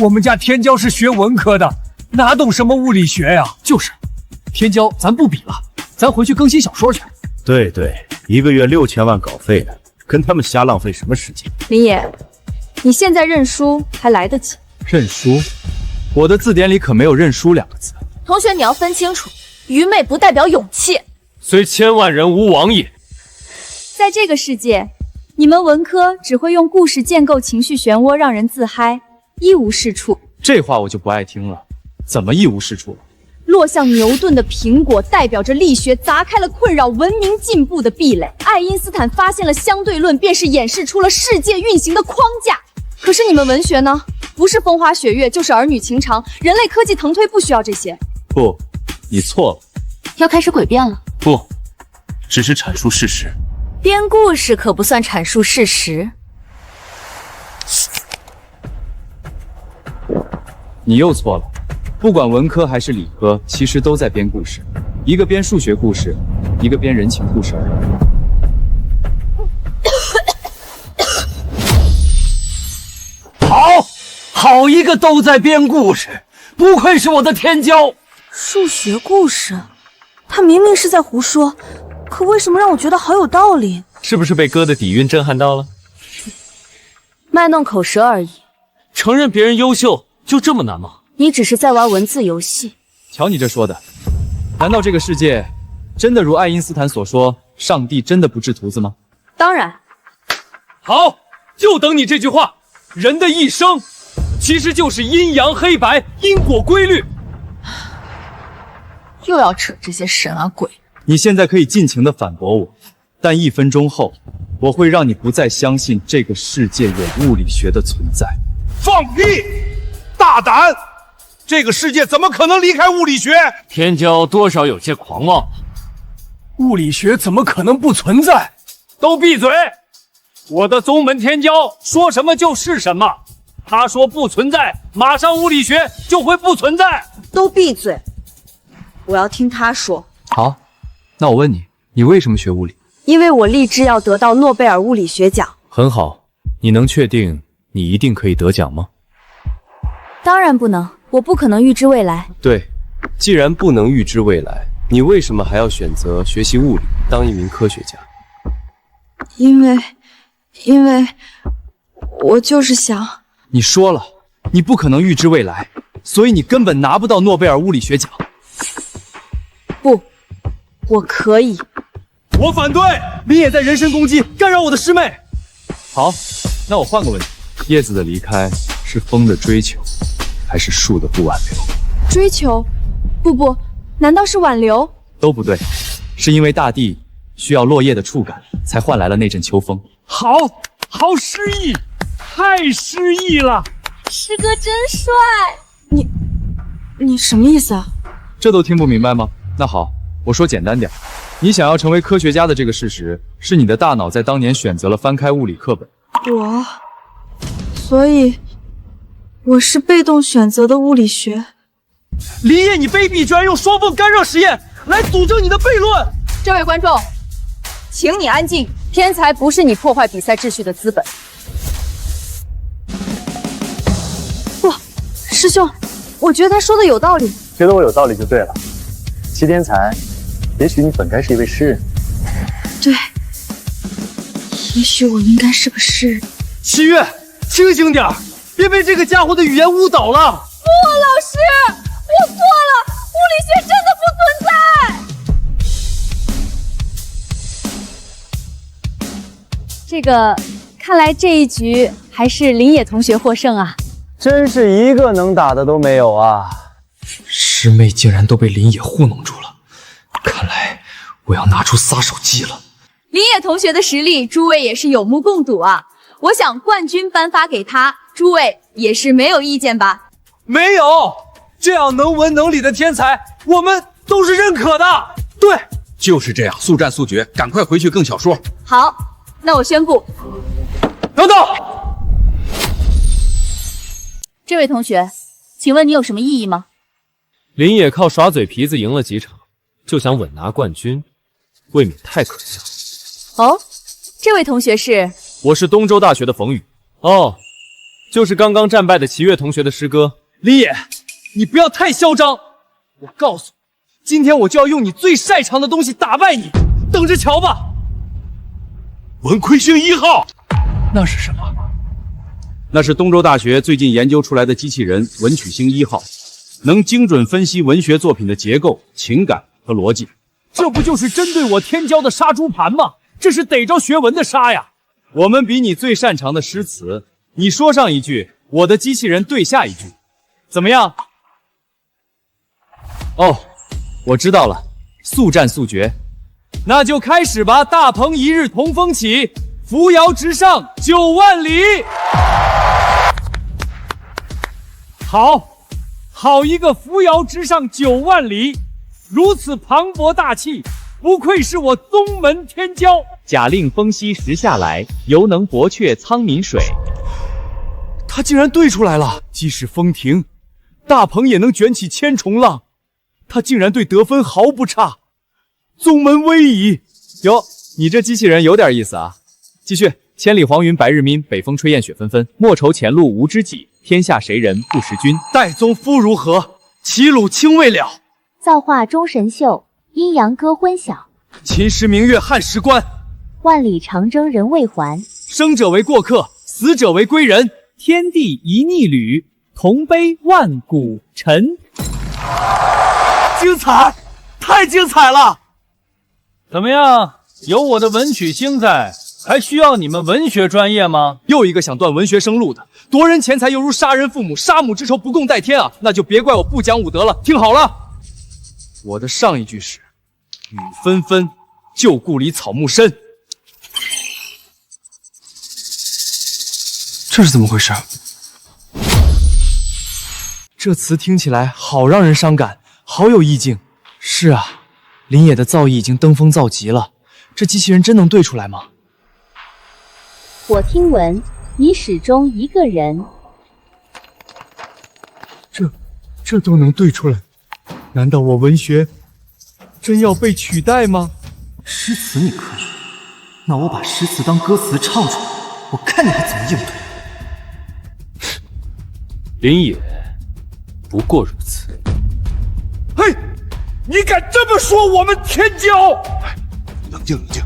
我们家天骄是学文科的，哪懂什么物理学呀？就是，天骄咱不比了，咱回去更新小说去。对对，一个月6000万稿费呢，跟他们瞎浪费什么时间？林野，你现在认输还来得及。认输？我的字典里可没有认输2个字。同学，你要分清楚，愚昧不代表勇气。虽千万人吾往也。在这个世界，你们文科只会用故事建构情绪漩涡，让人自嗨，一无是处。这话我就不爱听了。怎么一无是处？落向牛顿的苹果代表着力学砸开了困扰文明进步的壁垒，爱因斯坦发现了相对论，便是演示出了世界运行的框架。可是你们文学呢？不是风花雪月，就是儿女情长，人类科技腾推不需要这些。不，你错了。要开始诡辩了？不，只是阐述事实。编故事可不算阐述事实。你又错了。不管文科还是理科，其实都在编故事，一个编数学故事，一个编人情故事而已。好一个都在编故事，不愧是我的天骄。数学故事，他明明是在胡说，可为什么让我觉得好有道理？是不是被歌的底蕴震撼到了？卖弄口舌而已。承认别人优秀就这么难吗？你只是在玩文字游戏。瞧你这说的，难道这个世界真的如爱因斯坦所说，上帝真的不制图子吗？当然。好，就等你这句话。人的一生其实就是阴阳黑白、因果规律。又要扯这些神啊鬼。你现在可以尽情地反驳我，但1分钟后，我会让你不再相信这个世界有物理学的存在。放屁！大胆！这个世界怎么可能离开物理学？天骄多少有些狂妄。物理学怎么可能不存在？都闭嘴！我的宗门天骄说什么就是什么，他说不存在，马上物理学就会不存在。都闭嘴！我要听他说。好，那我问你，你为什么学物理？因为我立志要得到诺贝尔物理学奖。很好，你能确定你一定可以得奖吗？当然不能，我不可能预知未来。对，既然不能预知未来，你为什么还要选择学习物理，当一名科学家？因为我就是想。你说了，你不可能预知未来，所以你根本拿不到诺贝尔物理学奖。不，我可以。我反对！林野在人身攻击，干扰我的师妹。好，那我换个问题：叶子的离开是风的追求，还是树的不挽留？追求？不，难道是挽留？都不对，是因为大地需要落叶的触感，才换来了那阵秋风。好诗意，太诗意了！师哥真帅！你什么意思啊？这都听不明白吗？那好，我说简单点，你想要成为科学家的这个事实，是你的大脑在当年选择了翻开物理课本。所以我是被动选择的物理学。林烨，你卑鄙，居然用双缝干热实验来佐证你的悖论！这位观众，请你安静。天才不是你破坏比赛秩序的资本。不，师兄，我觉得他说的有道理。觉得我有道理就对了。齐天才，也许你本该是一位诗人。对，也许我应该是个诗人。七月，清醒点儿，别被这个家伙的语言误导了。不，老师，我错了，物理学真的不存在。这个，看来这一局还是林野同学获胜啊！真是一个能打的都没有啊！师妹竟然都被林野糊弄住了，看来我要拿出撒手计了。林野同学的实力，诸位也是有目共睹啊！我想冠军颁发给他，诸位也是没有意见吧？没有，这样能文能理的天才，我们都是认可的。对，就是这样，速战速决，赶快回去更小说。好，那我宣布，等等，这位同学，请问你有什么异议吗？林野靠耍嘴皮子赢了几场，就想稳拿冠军，未免太可笑。哦，这位同学是？我是东周大学的冯宇。哦，就是刚刚战败的齐越同学的师哥。林野，你不要太嚣张！我告诉你，今天我就要用你最擅长的东西打败你，等着瞧吧！文魁星1号，那是什么？那是东周大学最近研究出来的机器人文曲星1号，能精准分析文学作品的结构、情感和逻辑。这不就是针对我天骄的杀猪盘吗？这是逮着学文的杀呀！我们比你最擅长的诗词，你说上一句，我的机器人对下一句，怎么样？哦，我知道了，速战速决，那就开始吧！大鹏一日同风起，扶摇直上9万里。好一个扶摇直上9万里，如此磅礴大气，不愧是我宗门天骄。假令风息时下来，犹能博却苍溟水。他竟然对出来了！即使风停，大鹏也能卷起千重浪。他竟然对得分毫不差，宗门危矣！哟，你这机器人有点意思啊！继续，千里黄云白日暝，北风吹雁雪纷纷。莫愁前路无知己，天下谁人不识君？岱宗夫如何？齐鲁青未了。造化钟神秀，阴阳割昏晓。秦时明月汉时关。万里长征人未还。生者为过客，死者为归人。天地一逆旅，同悲万古尘。精彩，太精彩了！怎么样？有我的文曲星在，还需要你们文学专业吗？又一个想断文学生路的，夺人钱财犹如杀人父母，杀母之仇不共戴天啊！那就别怪我不讲武德了。听好了，我的上一句是雨纷纷，旧故里草木深。这是怎么回事？这词听起来好让人伤感，好有意境。是啊，林野的造诣已经登峰造极了，这机器人真能对出来吗？我听闻你始终一个人。这都能对出来，难道我文学真要被取代吗？诗词你可以，那我把诗词当歌词唱出来，我看你还怎么应对。林野，不过如此。嘿，你敢这么说我们天骄？冷静冷静。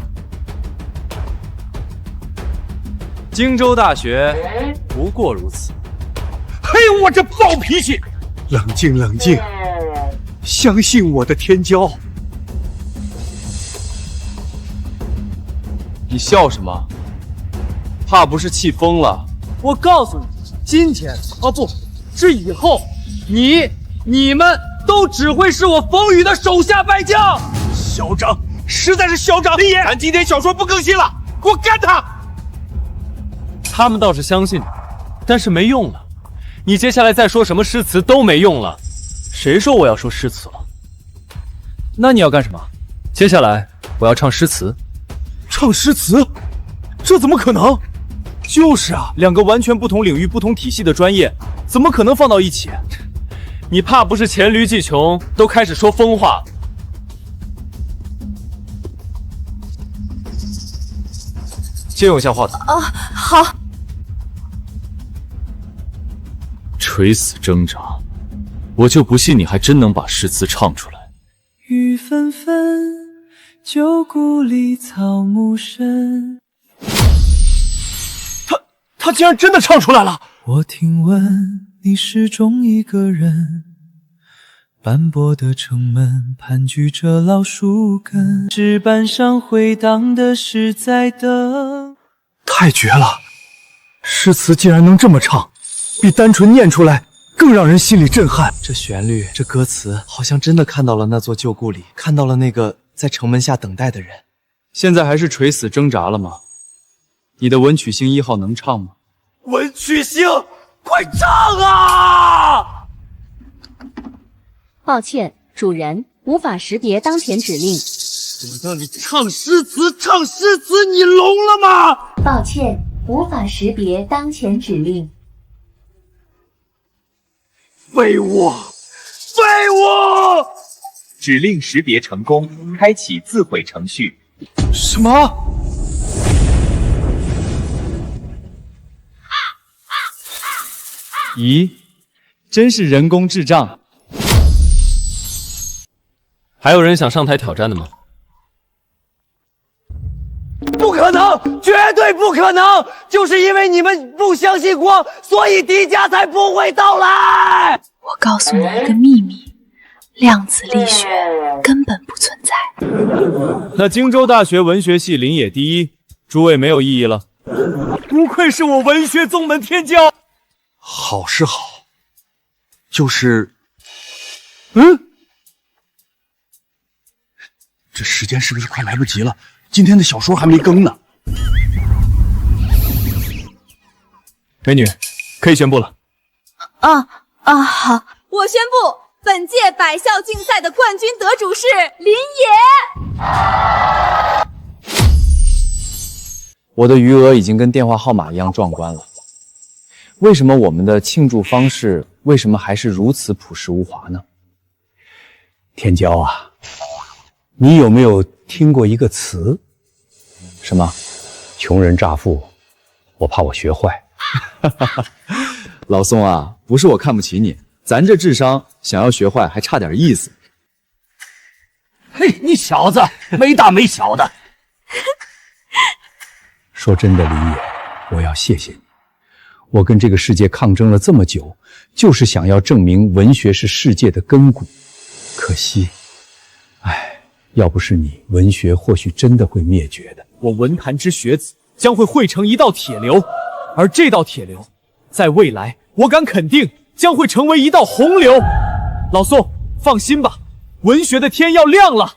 荆州大学不过如此。嘿，我这暴脾气！冷静冷静，相信我的天骄。你笑什么？怕不是气疯了？我告诉你，今天不是以后，你们都只会是我冯宇的手下败将。嚣张，实在是嚣张！林野，咱今天小说不更新了，给我干他！他们倒是相信你，但是没用了。你接下来再说什么诗词都没用了。谁说我要说诗词了？那你要干什么？接下来我要唱诗词。唱诗词？这怎么可能？就是啊，两个完全不同领域、不同体系的专业，怎么可能放到一起？你怕不是黔驴技穷，都开始说疯话了？借用一下话筒。啊，好。垂死挣扎，我就不信你还真能把诗词唱出来。雨纷纷，旧故里草木深。他竟然真的唱出来了！我听闻你始终一个人，斑驳的城门盘踞着老树根，纸板上回荡的是在等。太绝了！诗词竟然能这么唱，比单纯念出来更让人心里震撼。这旋律，这歌词，好像真的看到了那座旧故里，看到了那个在城门下等待的人。现在还是垂死挣扎了吗？你的文曲星1号能唱吗？文曲星，快唱啊！抱歉，主人无法识别当前指令。我让你唱诗词，唱诗词，你聋了吗？抱歉，无法识别当前指令。废物！废物！指令识别成功，开启自毁程序。什么？咦，真是人工智障！还有人想上台挑战的吗？不可能，绝对不可能！就是因为你们不相信光，所以迪迦才不会到来。我告诉你一个秘密，量子力学根本不存在。那荆州大学文学系林野第一，诸位没有异议了。不愧是我文学宗门天骄。好是好，就是这时间是不是快来不及了？今天的小说还没更呢。美女，可以宣布了。好，我宣布本届百校竞赛的冠军得主是林野。我的余额已经跟电话号码一样壮观了。为什么我们的庆祝方式为什么还是如此朴实无华呢？天骄啊，你有没有听过一个词？什么？穷人乍富，我怕我学坏。老宋啊，不是我看不起你，咱这智商想要学坏还差点意思。嘿，你小子没大没小的。说真的，林野，我要谢谢你。我跟这个世界抗争了这么久，就是想要证明文学是世界的根骨。可惜，要不是你，文学或许真的会灭绝的。我文坛之学子将会汇成一道铁流，而这道铁流，在未来，我敢肯定将会成为一道洪流。老宋，放心吧，文学的天要亮了。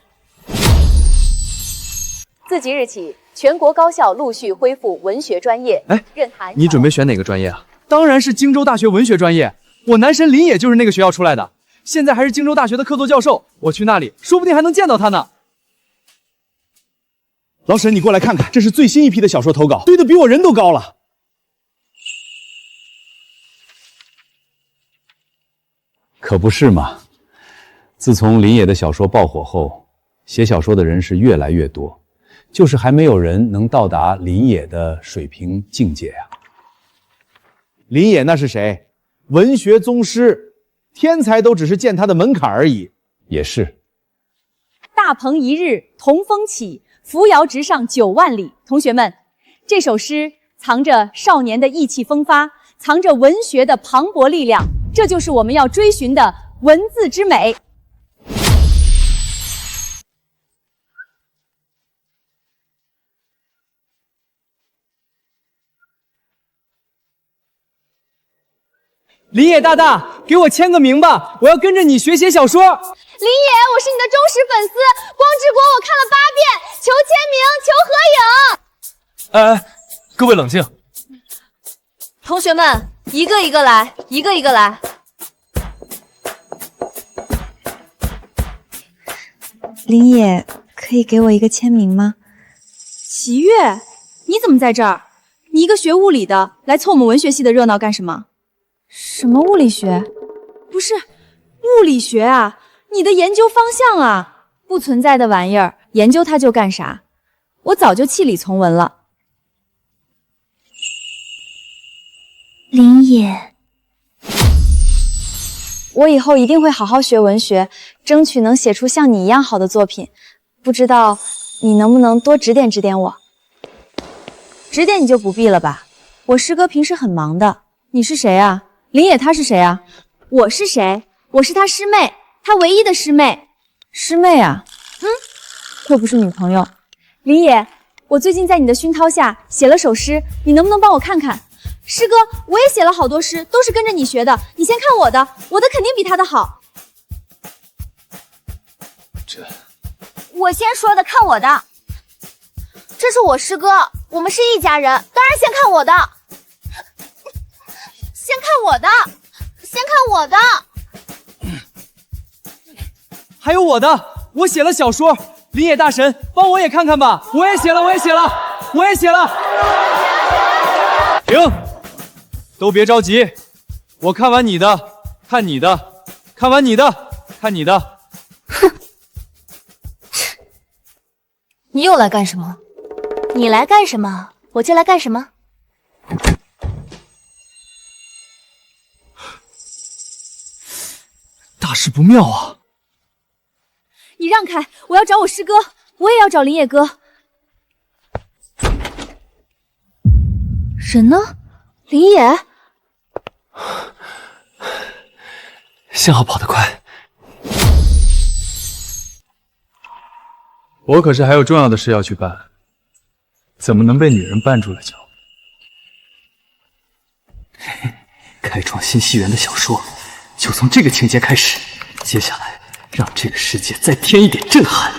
自即日起，全国高校陆续恢复文学专业。任涵，你准备选哪个专业啊？当然是荆州大学文学专业，我男神林野就是那个学校出来的，现在还是荆州大学的客座教授。我去那里，说不定还能见到他呢。老沈，你过来看看，这是最新一批的小说投稿，堆得比我人都高了。可不是嘛！自从林野的小说爆火后，写小说的人是越来越多，就是还没有人能到达林野的水平境界啊。林野那是谁？文学宗师，天才都只是见他的门槛而已。也是。大鹏一日同风起，扶摇直上9万里。同学们，这首诗藏着少年的意气风发，藏着文学的磅礴力量，这就是我们要追寻的文字之美。林野大大，给我签个名吧，我要跟着你学写小说。林野，我是你的忠实粉丝，光之国我看了8遍，求签名，求合影。各位冷静。同学们，一个一个来，一个一个来。林野，可以给我一个签名吗？齐月，你怎么在这儿？你一个学物理的，来凑我们文学系的热闹干什么？什么物理学？不是，物理学啊，你的研究方向啊，不存在的玩意儿，研究它就干啥？我早就弃理从文了。林野，我以后一定会好好学文学，争取能写出像你一样好的作品。不知道你能不能多指点指点我？指点你就不必了吧，我师哥平时很忙的。你是谁啊？林野他是谁啊？我是谁？我是他师妹，他唯一的师妹。师妹啊？又不是女朋友。林野，我最近在你的熏陶下写了首诗，你能不能帮我看看？师哥，我也写了好多诗，都是跟着你学的。你先看我的，我的肯定比他的好。我先说的，看我的。这是我师哥，我们是一家人，当然先看我的。先看我的，先看我的。还有我的，我写了小说。林野大神，帮我也看看吧！我也写了，我也写了，我也写了。停，都别着急，我看完你的，看你的，看完你的，看你的。你又来干什么？你来干什么，我就来干什么。大事不妙啊！你让开，我要找我师哥，我也要找林野哥。人呢？林野？幸好跑得快。我可是还有重要的事要去办，怎么能被女人绊住了脚？开创新纪元的小说，就从这个情节开始。接下来，让这个世界再添一点震撼。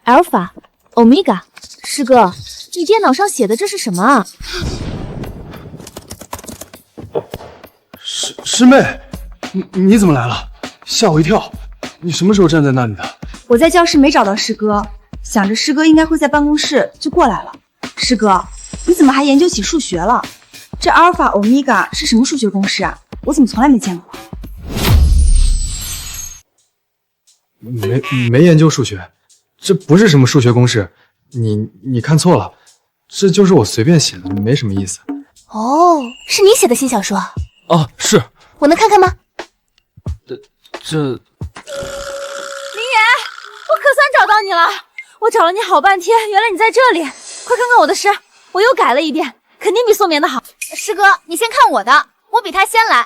Alpha Omega， 师哥，你电脑上写的这是什么啊？师妹，你怎么来了？吓我一跳！你什么时候站在那里的？我在教室没找到师哥，想着师哥应该会在办公室，就过来了。师哥，你怎么还研究起数学了？这阿尔法欧米伽是什么数学公式啊？我怎么从来没见过？没研究数学，这不是什么数学公式，你看错了，这就是我随便写的，没什么意思。哦，是你写的新小说？啊，是。我能看看吗？这。林野，我可算找到你了！我找了你好半天，原来你在这里。快看看我的诗，我又改了一遍，肯定比宋棉的好。师哥，你先看我的，我比他先来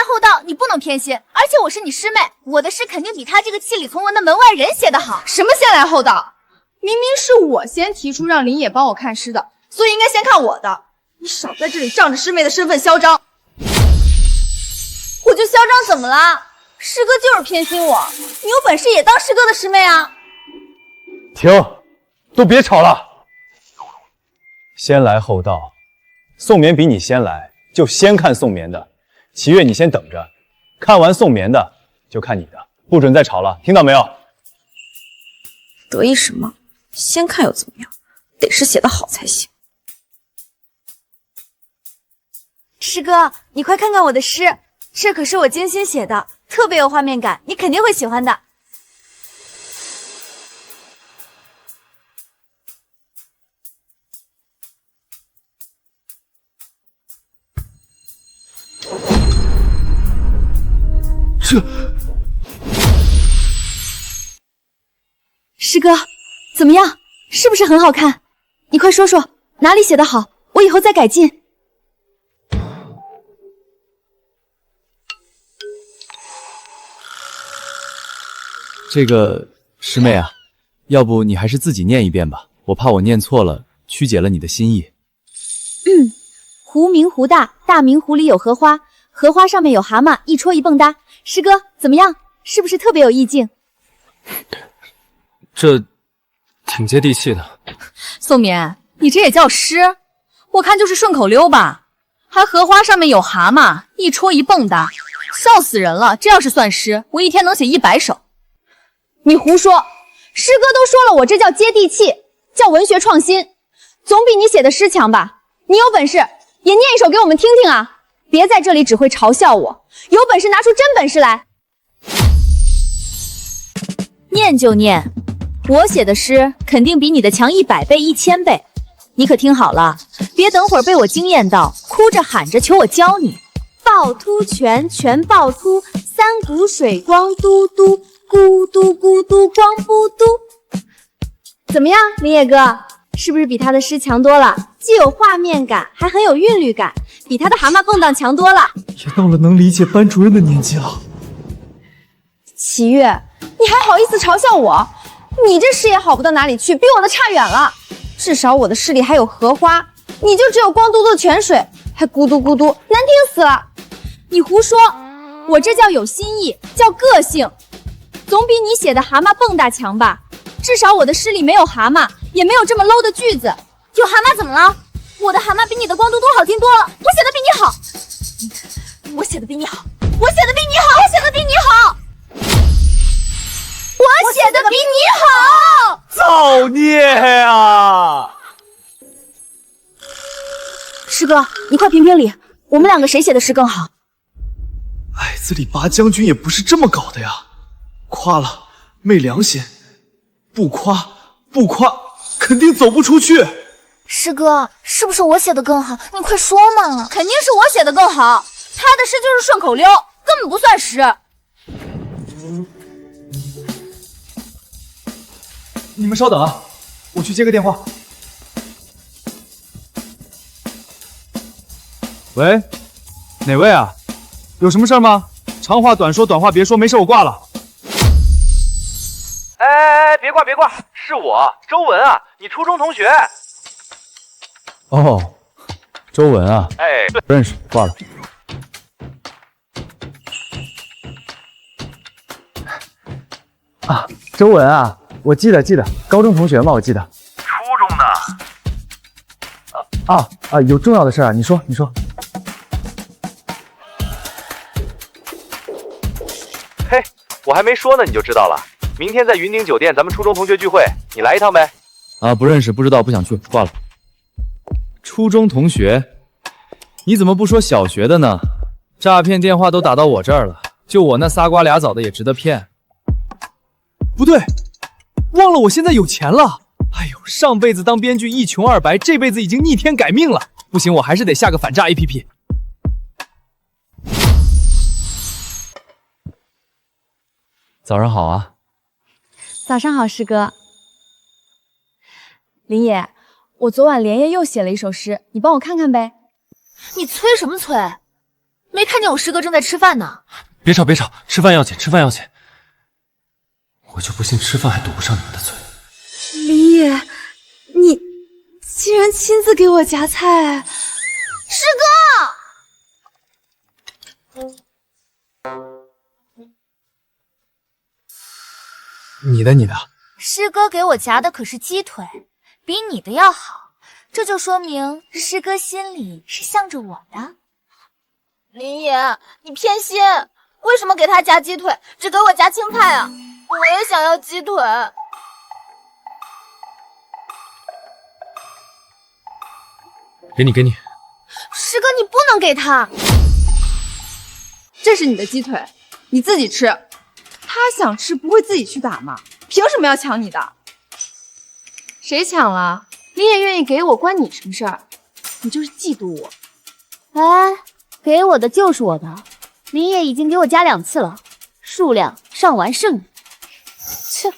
后到，你不能偏心。而且我是你师妹，我的诗肯定比他这个气里从文的门外人写的好。什么先来后到？明明是我先提出让林野帮我看诗的，所以应该先看我的。你少在这里仗着师妹的身份嚣张。我就嚣张怎么了？师哥就是偏心我，你有本事也当师哥的师妹啊！停，都别吵了。先来后到，宋棉比你先来，就先看宋棉的。齐月，你先等着，看完宋棉的就看你的，不准再吵了，听到没有？得意什么？先看又怎么样？得是写得好才行。师哥，你快看看我的诗，这可是我精心写的，特别有画面感，你肯定会喜欢的。师哥，怎么样？是不是很好看？你快说说哪里写得好，我以后再改进。这个师妹啊，要不你还是自己念一遍吧，我怕我念错了，曲解了你的心意。湖名湖大，大名湖里有荷花，荷花上面有蛤蟆，一戳一蹦哒。师哥怎么样？是不是特别有意境？这挺接地气的。宋棉，你这也叫诗？我看就是顺口溜吧。还荷花上面有蛤蟆，一戳一蹦哒，笑死人了。这要是算诗，我一天能写100首。你胡说！师哥都说了，我这叫接地气，叫文学创新，总比你写的诗强吧？你有本事也念一首给我们听听啊！别在这里只会嘲笑我，有本事拿出真本事来。念就念，我写的诗肯定比你的强100倍、1000倍。你可听好了，别等会儿被我惊艳到，哭着喊着求我教你。趵突泉，泉趵突，三股水光嘟嘟，咕嘟咕嘟光不嘟。怎么样，林野哥，是不是比他的诗强多了？既有画面感，还很有韵律感，比他的蛤蟆蹦跶强多了。也到了能理解班主任的年纪了。齐月，你还好意思嘲笑我？你这诗也好不到哪里去，比我的差远了。至少我的诗里还有荷花，你就只有光嘟嘟的泉水，还咕嘟咕嘟，难听死了。你胡说，我这叫有新意，叫个性，总比你写的蛤蟆蹦跶强吧？至少我的诗里没有蛤蟆，也没有这么 low 的句子。有蛤蟆怎么了？我的蛤蟆比你的光嘟嘟好听多了，我写的比你好，我写的比你好，我写的比你好，我写的比你好，我写的比你好。造孽呀！师哥，你快评评理，我们两个谁写的诗更好？矮子里拔将军也不是这么搞的呀，夸了昧良心，不夸肯定走不出去。师哥，是不是我写的更好？你快说嘛！肯定是我写的更好，他的诗就是顺口溜，根本不算诗。你们稍等啊，我去接个电话。喂，哪位啊？有什么事吗？长话短说，短话别说，没事我挂了。哎，别挂，是我周文啊，你初中同学。哦，周文啊，哎，不认识，挂了。啊，周文啊，我记得，高中同学嘛，我记得。初中的。有重要的事啊，你说。嘿，我还没说呢，你就知道了。明天在云顶酒店咱们初中同学聚会，你来一趟呗。啊，不认识，不知道，不想去，挂了。初中同学，你怎么不说小学的呢？诈骗电话都打到我这儿了，就我那仨瓜俩枣的也值得骗？不对，忘了我现在有钱了。哎呦，上辈子当编剧一穷二白，这辈子已经逆天改命了。不行，我还是得下个反诈 APP。早上好啊。早上好，师哥。林野，我昨晚连夜又写了一首诗，你帮我看看呗。你催什么催？没看见我师哥正在吃饭呢。别吵，吃饭要紧。我就不信吃饭还堵不上你们的嘴。林野，你竟然亲自给我夹菜！师哥，你的，师哥给我夹的可是鸡腿，比你的要好，这就说明师哥心里是向着我的。林野，你偏心，为什么给他夹鸡腿，只给我夹青菜啊？我也想要鸡腿。给你。师哥，你不能给他。这是你的鸡腿，你自己吃。他想吃不会自己去打吗？凭什么要抢你的？谁抢了？你也愿意给我，关你什么事儿？你就是嫉妒我。哎，给我的就是我的，林野已经给我夹2次了，数量上完是你。切，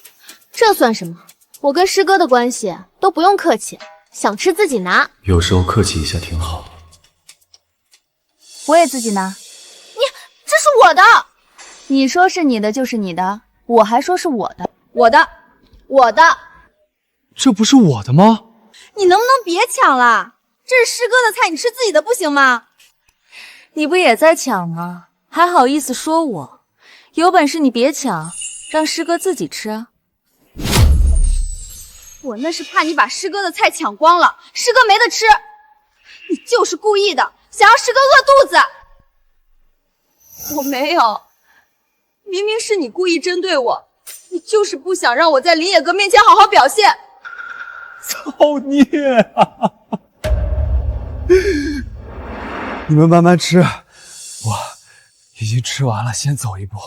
这算什么？我跟师哥的关系都不用客气，想吃自己拿。有时候客气一下挺好的。我也自己拿。这是我的。你说是你的就是你的，我还说是我的。我的。这不是我的吗？你能不能别抢了？这是师哥的菜，你吃自己的不行吗？你不也在抢吗？还好意思说我？有本事你别抢，让师哥自己吃啊！我那是怕你把师哥的菜抢光了，师哥没得吃。你就是故意的，想让师哥饿肚子。我没有，明明是你故意针对我，你就是不想让我在林野哥面前好好表现。造孽啊！你们慢慢吃，我已经吃完了，先走一步。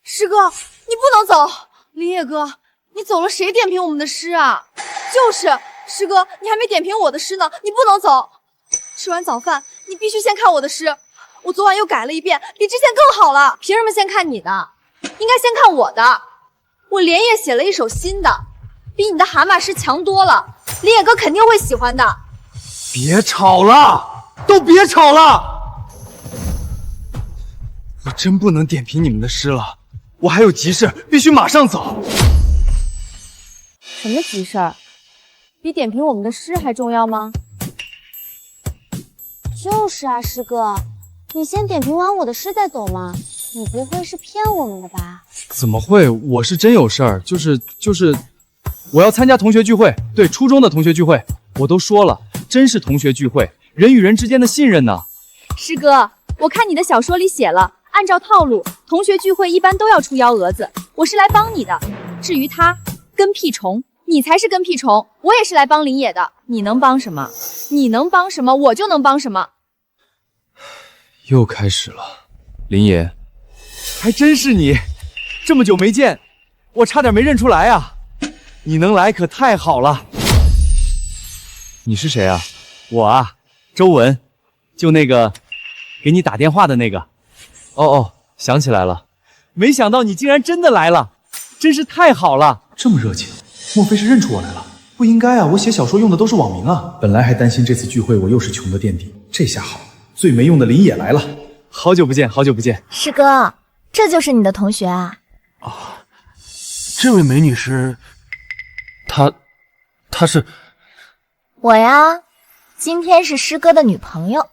师哥，你不能走！林野哥，你走了谁点评我们的诗啊？就是师哥，你还没点评我的诗呢，你不能走。吃完早饭，你必须先看我的诗。我昨晚又改了一遍，比之前更好了。凭什么先看你的？应该先看我的。我连夜写了一首新的，比你的蛤蟆诗强多了。林野哥肯定会喜欢的。别吵了，都别吵了！我真不能点评你们的诗了，我还有急事，必须马上走。什么急事儿？比点评我们的诗还重要吗？就是啊，师哥，你先点评完我的诗再走嘛。你不会是骗我们的吧？怎么会？我是真有事儿，就是我要参加同学聚会，对，初中的同学聚会，我都说了，真是同学聚会，人与人之间的信任呢。师哥，我看你的小说里写了，按照套路，同学聚会一般都要出幺蛾子，我是来帮你的。至于他，跟屁虫，你才是跟屁虫，我也是来帮林野的。你能帮什么？你能帮什么，我就能帮什么。又开始了，林野，还真是你，这么久没见，我差点没认出来啊！你能来可太好了。你是谁啊？我啊，周文，就那个给你打电话的那个。哦，想起来了，没想到你竟然真的来了，真是太好了！这么热情，莫非是认出我来了？不应该啊，我写小说用的都是网名啊。本来还担心这次聚会我又是穷的垫底，这下好了，最没用的林野来了。好久不见，好久不见。师哥，这就是你的同学啊？这位美女是……她是……我呀，今天是师哥的女朋友。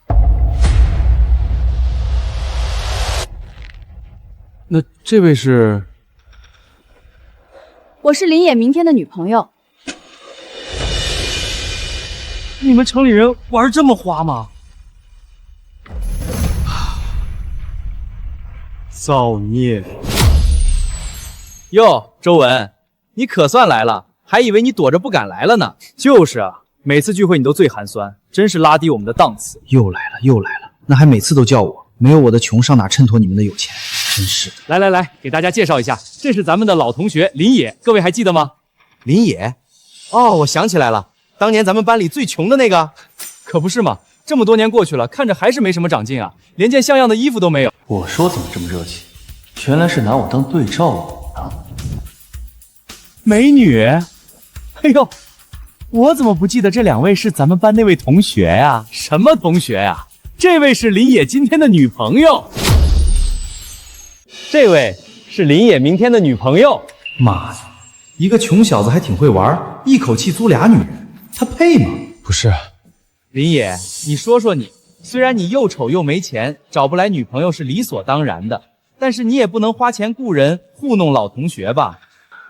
那这位是？我是林野明天的女朋友。你们城里人玩这么花吗？造孽！哟，周文，你可算来了，还以为你躲着不敢来了呢。就是啊，每次聚会你都最寒酸，真是拉低我们的档次。又来了，那还每次都叫我，没有我的穷上哪衬托你们的有钱？真是的。来，给大家介绍一下，这是咱们的老同学林野，各位还记得吗？林野？哦，我想起来了，当年咱们班里最穷的那个。可不是嘛，这么多年过去了，看着还是没什么长进啊，连件像样的衣服都没有。我说怎么这么热情，原来是拿我当对照啊！美女，哎呦，我怎么不记得这两位是咱们班那位同学呀？什么同学呀？这位是林野今天的女朋友，这位是林野明天的女朋友。妈的，一个穷小子还挺会玩，一口气租俩女人，他配吗？不是，林野，你说说你，虽然你又丑又没钱，找不来女朋友是理所当然的，但是你也不能花钱雇人糊弄老同学吧？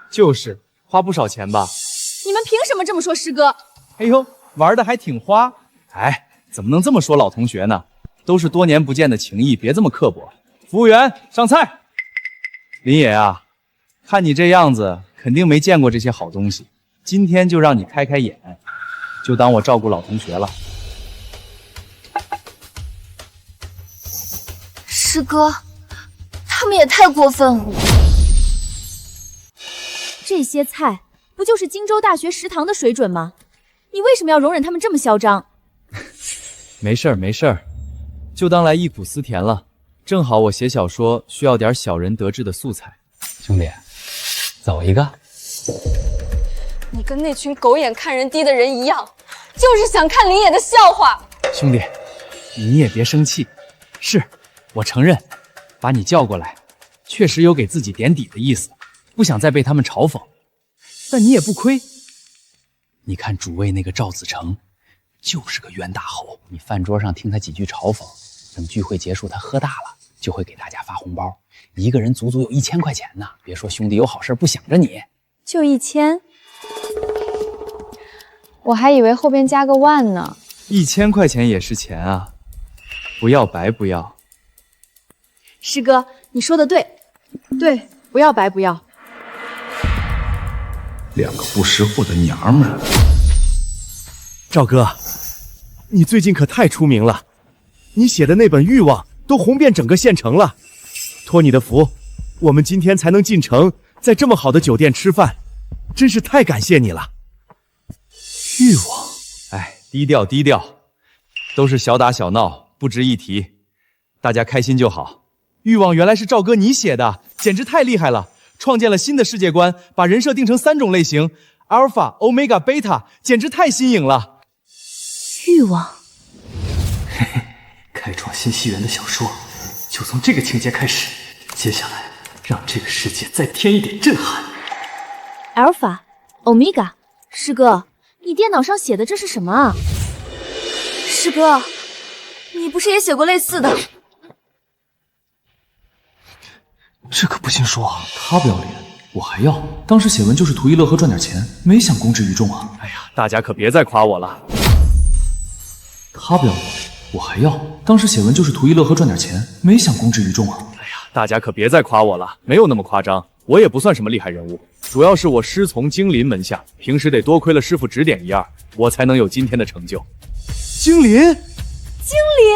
就是花不少钱吧？你们凭什么这么说师哥？哎呦，玩的还挺花。哎，怎么能这么说老同学呢？都是多年不见的情谊，别这么刻薄。服务员，上菜。林野啊，看你这样子，肯定没见过这些好东西。今天就让你开开眼，就当我照顾老同学了。师哥，他们也太过分了。这些菜不就是荆州大学食堂的水准吗？你为什么要容忍他们这么嚣张？没事儿，就当来忆苦思甜了。正好我写小说需要点小人得志的素材。兄弟，走一个。你跟那群狗眼看人低的人一样，就是想看林野的笑话。兄弟，你也别生气。是，我承认，把你叫过来，确实有给自己点底的意思，不想再被他们嘲讽。但你也不亏。你看主位那个赵子成，就是个冤大头。你饭桌上听他几句嘲讽，等聚会结束他喝大了，就会给大家发红包，一个人足足有1000块钱呢。别说兄弟有好事不想着你，就1000？我还以为后边加个万呢。1000块钱也是钱啊，不要白不要。师哥，你说的对，对，不要白不要。两个不识货的娘们儿。赵哥，你最近可太出名了，你写的那本《欲望》都红遍整个县城了。托你的福，我们今天才能进城，在这么好的酒店吃饭，真是太感谢你了。欲望，哎，低调低调，都是小打小闹，不值一提，大家开心就好。欲望原来是赵哥你写的，简直太厉害了，创建了新的世界观，把人设定成3种类型，阿尔法、欧米伽、贝塔，简直太新颖了。欲望，嘿嘿，开创新纪元的小说，就从这个情节开始。接下来，让这个世界再添一点震撼。阿尔法、欧米伽，师哥，你电脑上写的这是什么啊？师哥，你不是也写过类似的？这可不行说啊，他不要脸，我还要。当时写文就是图一乐呵赚点钱，没想公之于众啊。哎呀，大家可别再夸我了。他不要脸，我还要。当时写文就是图一乐呵赚点钱，没想公之于众啊。哎呀，大家可别再夸我了，没有那么夸张，我也不算什么厉害人物，主要是我师从精灵门下，平时得多亏了师傅指点一二，我才能有今天的成就。精灵，精灵，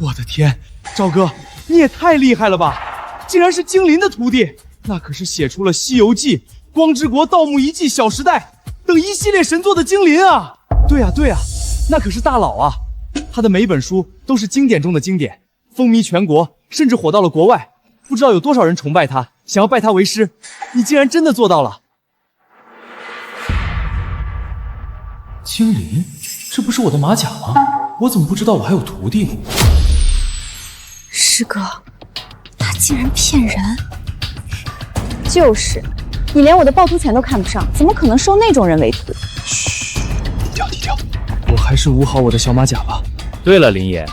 我的天，赵哥，你也太厉害了吧！竟然是精灵的徒弟，那可是写出了《西游记》《光之国》《盗墓遗迹》《小时代》等一系列神作的精灵啊！对呀对呀，那可是大佬啊！他的每一本书都是经典中的经典，风靡全国，甚至火到了国外。不知道有多少人崇拜他，想要拜他为师。你竟然真的做到了！精灵，这不是我的马甲吗？我怎么不知道我还有徒弟呢？师哥，他竟然骗人！就是，你连我的趵突泉都看不上，怎么可能收那种人为徒？嘘，低调低调，我还是捂好我的小马甲吧。对了，林野，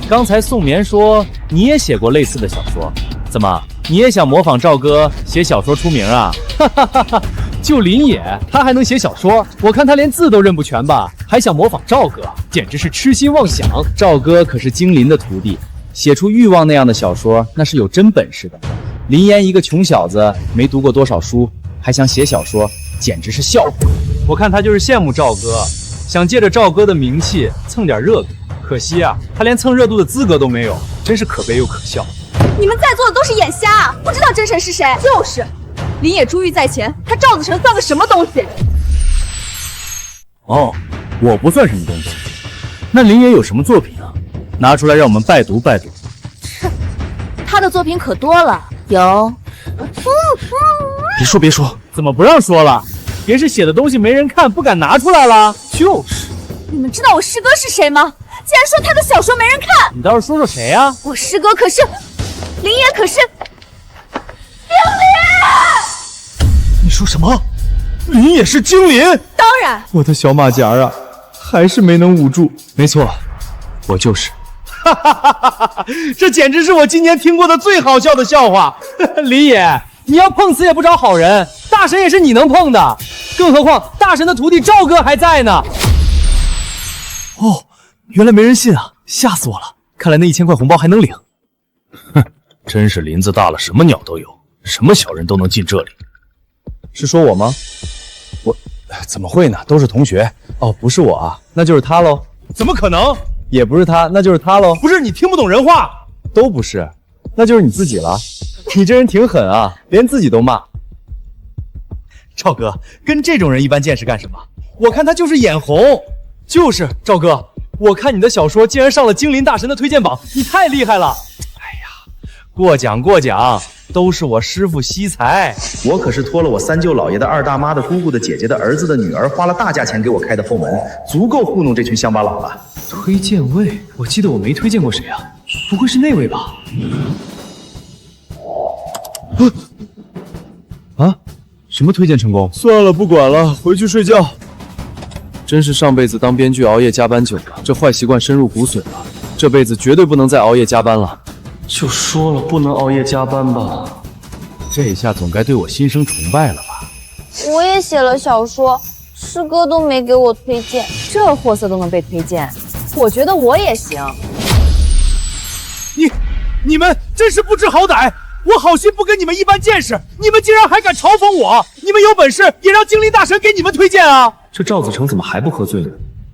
刚才宋眠说你也写过类似的小说，怎么你也想模仿赵哥写小说出名啊？哈哈哈哈！就林野，他还能写小说？我看他连字都认不全吧，还想模仿赵哥，简直是痴心妄想。赵哥可是精灵的徒弟，写出欲望那样的小说，那是有真本事的。林岩一个穷小子，没读过多少书，还想写小说，简直是笑话。我看他就是羡慕赵哥，想借着赵哥的名气蹭点热度。可惜啊，他连蹭热度的资格都没有，真是可悲又可笑。你们在座的都是眼瞎，不知道真神是谁。就是，林野珠玉在前，他赵子成算个什么东西？哦，我不算什么东西。那林野有什么作品啊？拿出来让我们拜读拜读。他的作品可多了，有。别说，怎么不让说了？别是写的东西没人看，不敢拿出来了？就是。你们知道我师哥是谁吗？竟然说他的小说没人看。你倒是说说谁啊？我师哥可是，林野可是，精灵。你说什么？林野是精灵？当然。我的小马甲啊，还是没能捂住。没错，我就是。哈哈哈哈哈！这简直是我今年听过的最好笑的笑话。林野，你要碰死也不找好人，大神也是你能碰的，更何况大神的徒弟赵哥还在呢。哦，原来没人信啊，吓死我了！看来那1000块红包还能领。哼，真是林子大了，什么鸟都有，什么小人都能进这里。是说我吗？我怎么会呢？都是同学。哦，不是我啊，那就是他喽。怎么可能？也不是他，那就是他喽。不是你听不懂人话，都不是，那就是你自己了。你这人挺狠啊，连自己都骂。赵哥，跟这种人一般见识干什么？我看他就是眼红。就是赵哥，我看你的小说竟然上了精灵大神的推荐榜，你太厉害了！哎呀，过奖，都是我师傅惜才，我可是托了我三舅姥爷的二大妈的姑姑的姐姐的儿子的女儿，花了大价钱给我开的后门，足够糊弄这群乡巴佬了。推荐位，我记得我没推荐过谁啊？不会是那位吧？啊？什么推荐成功？算了，不管了，回去睡觉。真是上辈子当编剧熬夜加班久了，这坏习惯深入骨髓了。这辈子绝对不能再熬夜加班了。就说了不能熬夜加班吧。这下总该对我心生崇拜了吧？我也写了小说，师哥都没给我推荐，这货色都能被推荐，我觉得我也行。你们真是不知好歹！我好心不跟你们一般见识，你们竟然还敢嘲讽我！你们有本事也让精灵大神给你们推荐啊！这赵子成怎么还不喝醉呢？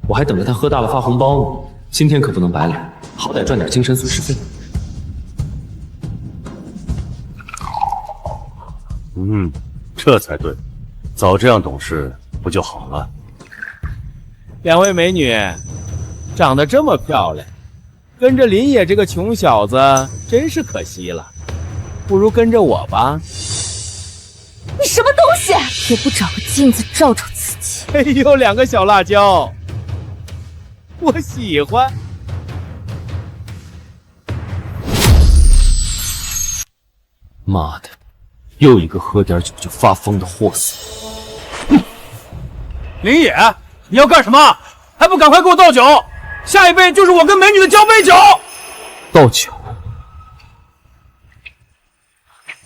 我还等着他喝大了发红包呢。今天可不能白来，好歹赚点精神损失费。这才对，早这样懂事不就好了？两位美女，长得这么漂亮，跟着林野这个穷小子真是可惜了，不如跟着我吧。你什么东西？也不找个镜子照照自己。哎呦，两个小辣椒，我喜欢。妈的，又一个喝点酒就发疯的货色。林野，你要干什么？还不赶快给我倒酒！下一杯就是我跟美女的交杯酒。倒酒？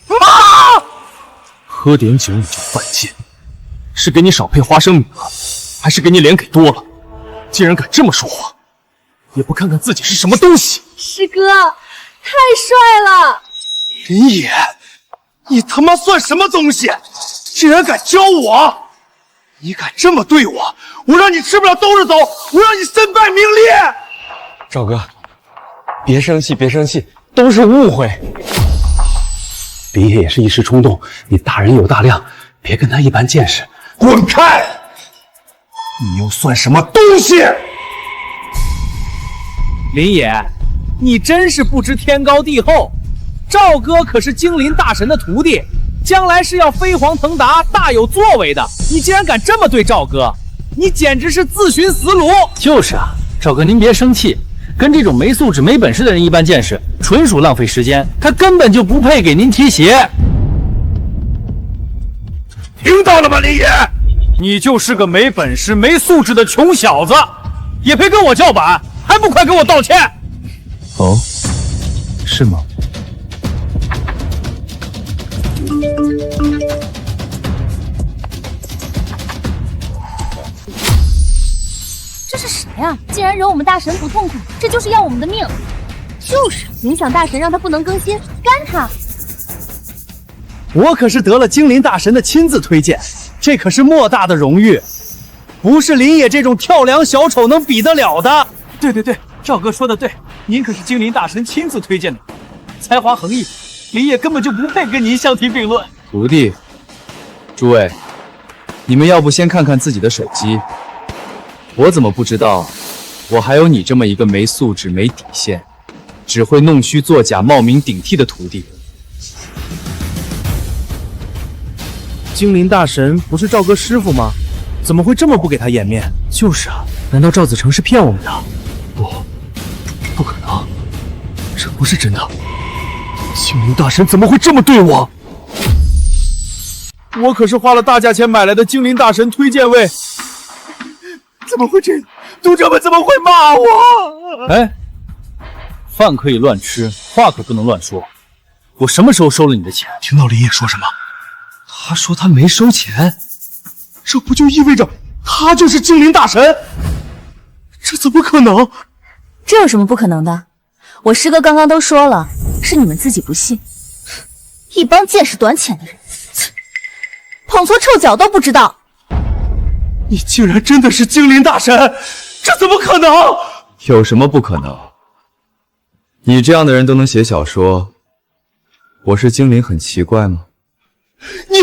妈！喝点酒你就犯贱，是给你少配花生米了，还是给你脸给多了？竟然敢这么说话，也不看看自己是什么东西！师哥，太帅了！林野，你他妈算什么东西？竟然敢教我！你敢这么对我，我让你吃不了兜着走，我让你身败名裂！赵哥，别生气，别生气，都是误会。林野也是一时冲动，你大人有大量，别跟他一般见识。滚开！你又算什么东西？林野，你真是不知天高地厚。赵哥可是精灵大神的徒弟，将来是要飞黄腾达、大有作为的。你竟然敢这么对赵哥，你简直是自寻死路！就是啊，赵哥您别生气，跟这种没素质、没本事的人一般见识，纯属浪费时间。他根本就不配给您提鞋。听到了吗，林野？你就是个没本事、没素质的穷小子，也配跟我叫板？还不快给我道歉！哦，是吗？这是谁啊？竟然惹我们大神不痛快，这就是要我们的命！就是影响大神，让他不能更新，干他！我可是得了精灵大神的亲自推荐，这可是莫大的荣誉，不是林野这种跳梁小丑能比得了的。对对对，赵哥说的对，您可是精灵大神亲自推荐的，才华横溢，林野根本就不配跟您相提并论。徒弟，诸位，你们要不先看看自己的手机？我怎么不知道，我还有你这么一个没素质、没底线，只会弄虚作假、冒名顶替的徒弟。精灵大神不是赵哥师傅吗？怎么会这么不给他颜面？就是啊，难道赵子成是骗我们的？不可能，这不是真的。精灵大神怎么会这么对我？我可是花了大价钱买来的精灵大神推荐位，怎么会这样？读者们怎么会骂我？哎，饭可以乱吃，话可不能乱说。我什么时候收了你的钱？听到林野说什么？他说他没收钱，这不就意味着他就是精灵大神？这怎么可能？这有什么不可能的？我师哥刚刚都说了，是你们自己不信，一帮见识短浅的人，捧错臭脚都不知道。你竟然真的是精灵大神，这怎么可能？有什么不可能？你这样的人都能写小说，我是精灵很奇怪吗？你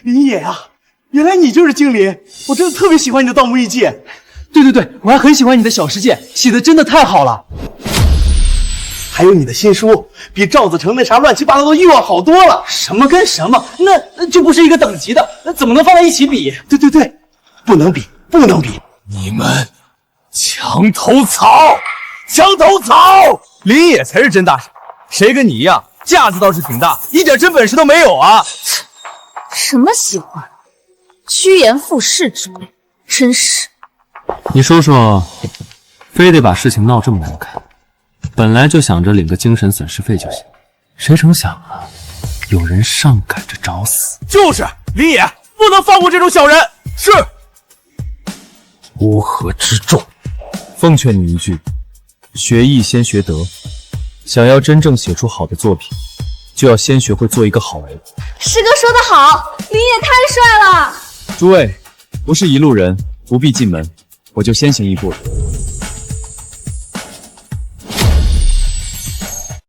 林野啊，原来你就是精灵，我真的特别喜欢你的《盗墓笔记》。对对对，我还很喜欢你的小世界，写的真的太好了。还有你的新书，比赵子成那啥乱七八糟的欲望好多了。什么跟什么，那就不是一个等级的，那怎么能放在一起比？对对对，不能比，不能比。你们墙头草，墙头草！林野才是真大神，谁跟你一样，架子倒是挺大，一点真本事都没有啊！什么喜欢，趋炎附势之类，真是。你说说，非得把事情闹这么难看？本来就想着领个精神损失费就行，谁成想啊，有人上赶着找死。就是林野，不能放过这种小人。是。乌合之众，奉劝你一句，学艺先学德。想要真正写出好的作品，就要先学会做一个好人。师哥说得好，林野太帅了。诸位，不是一路人，不必进门，我就先行一步了。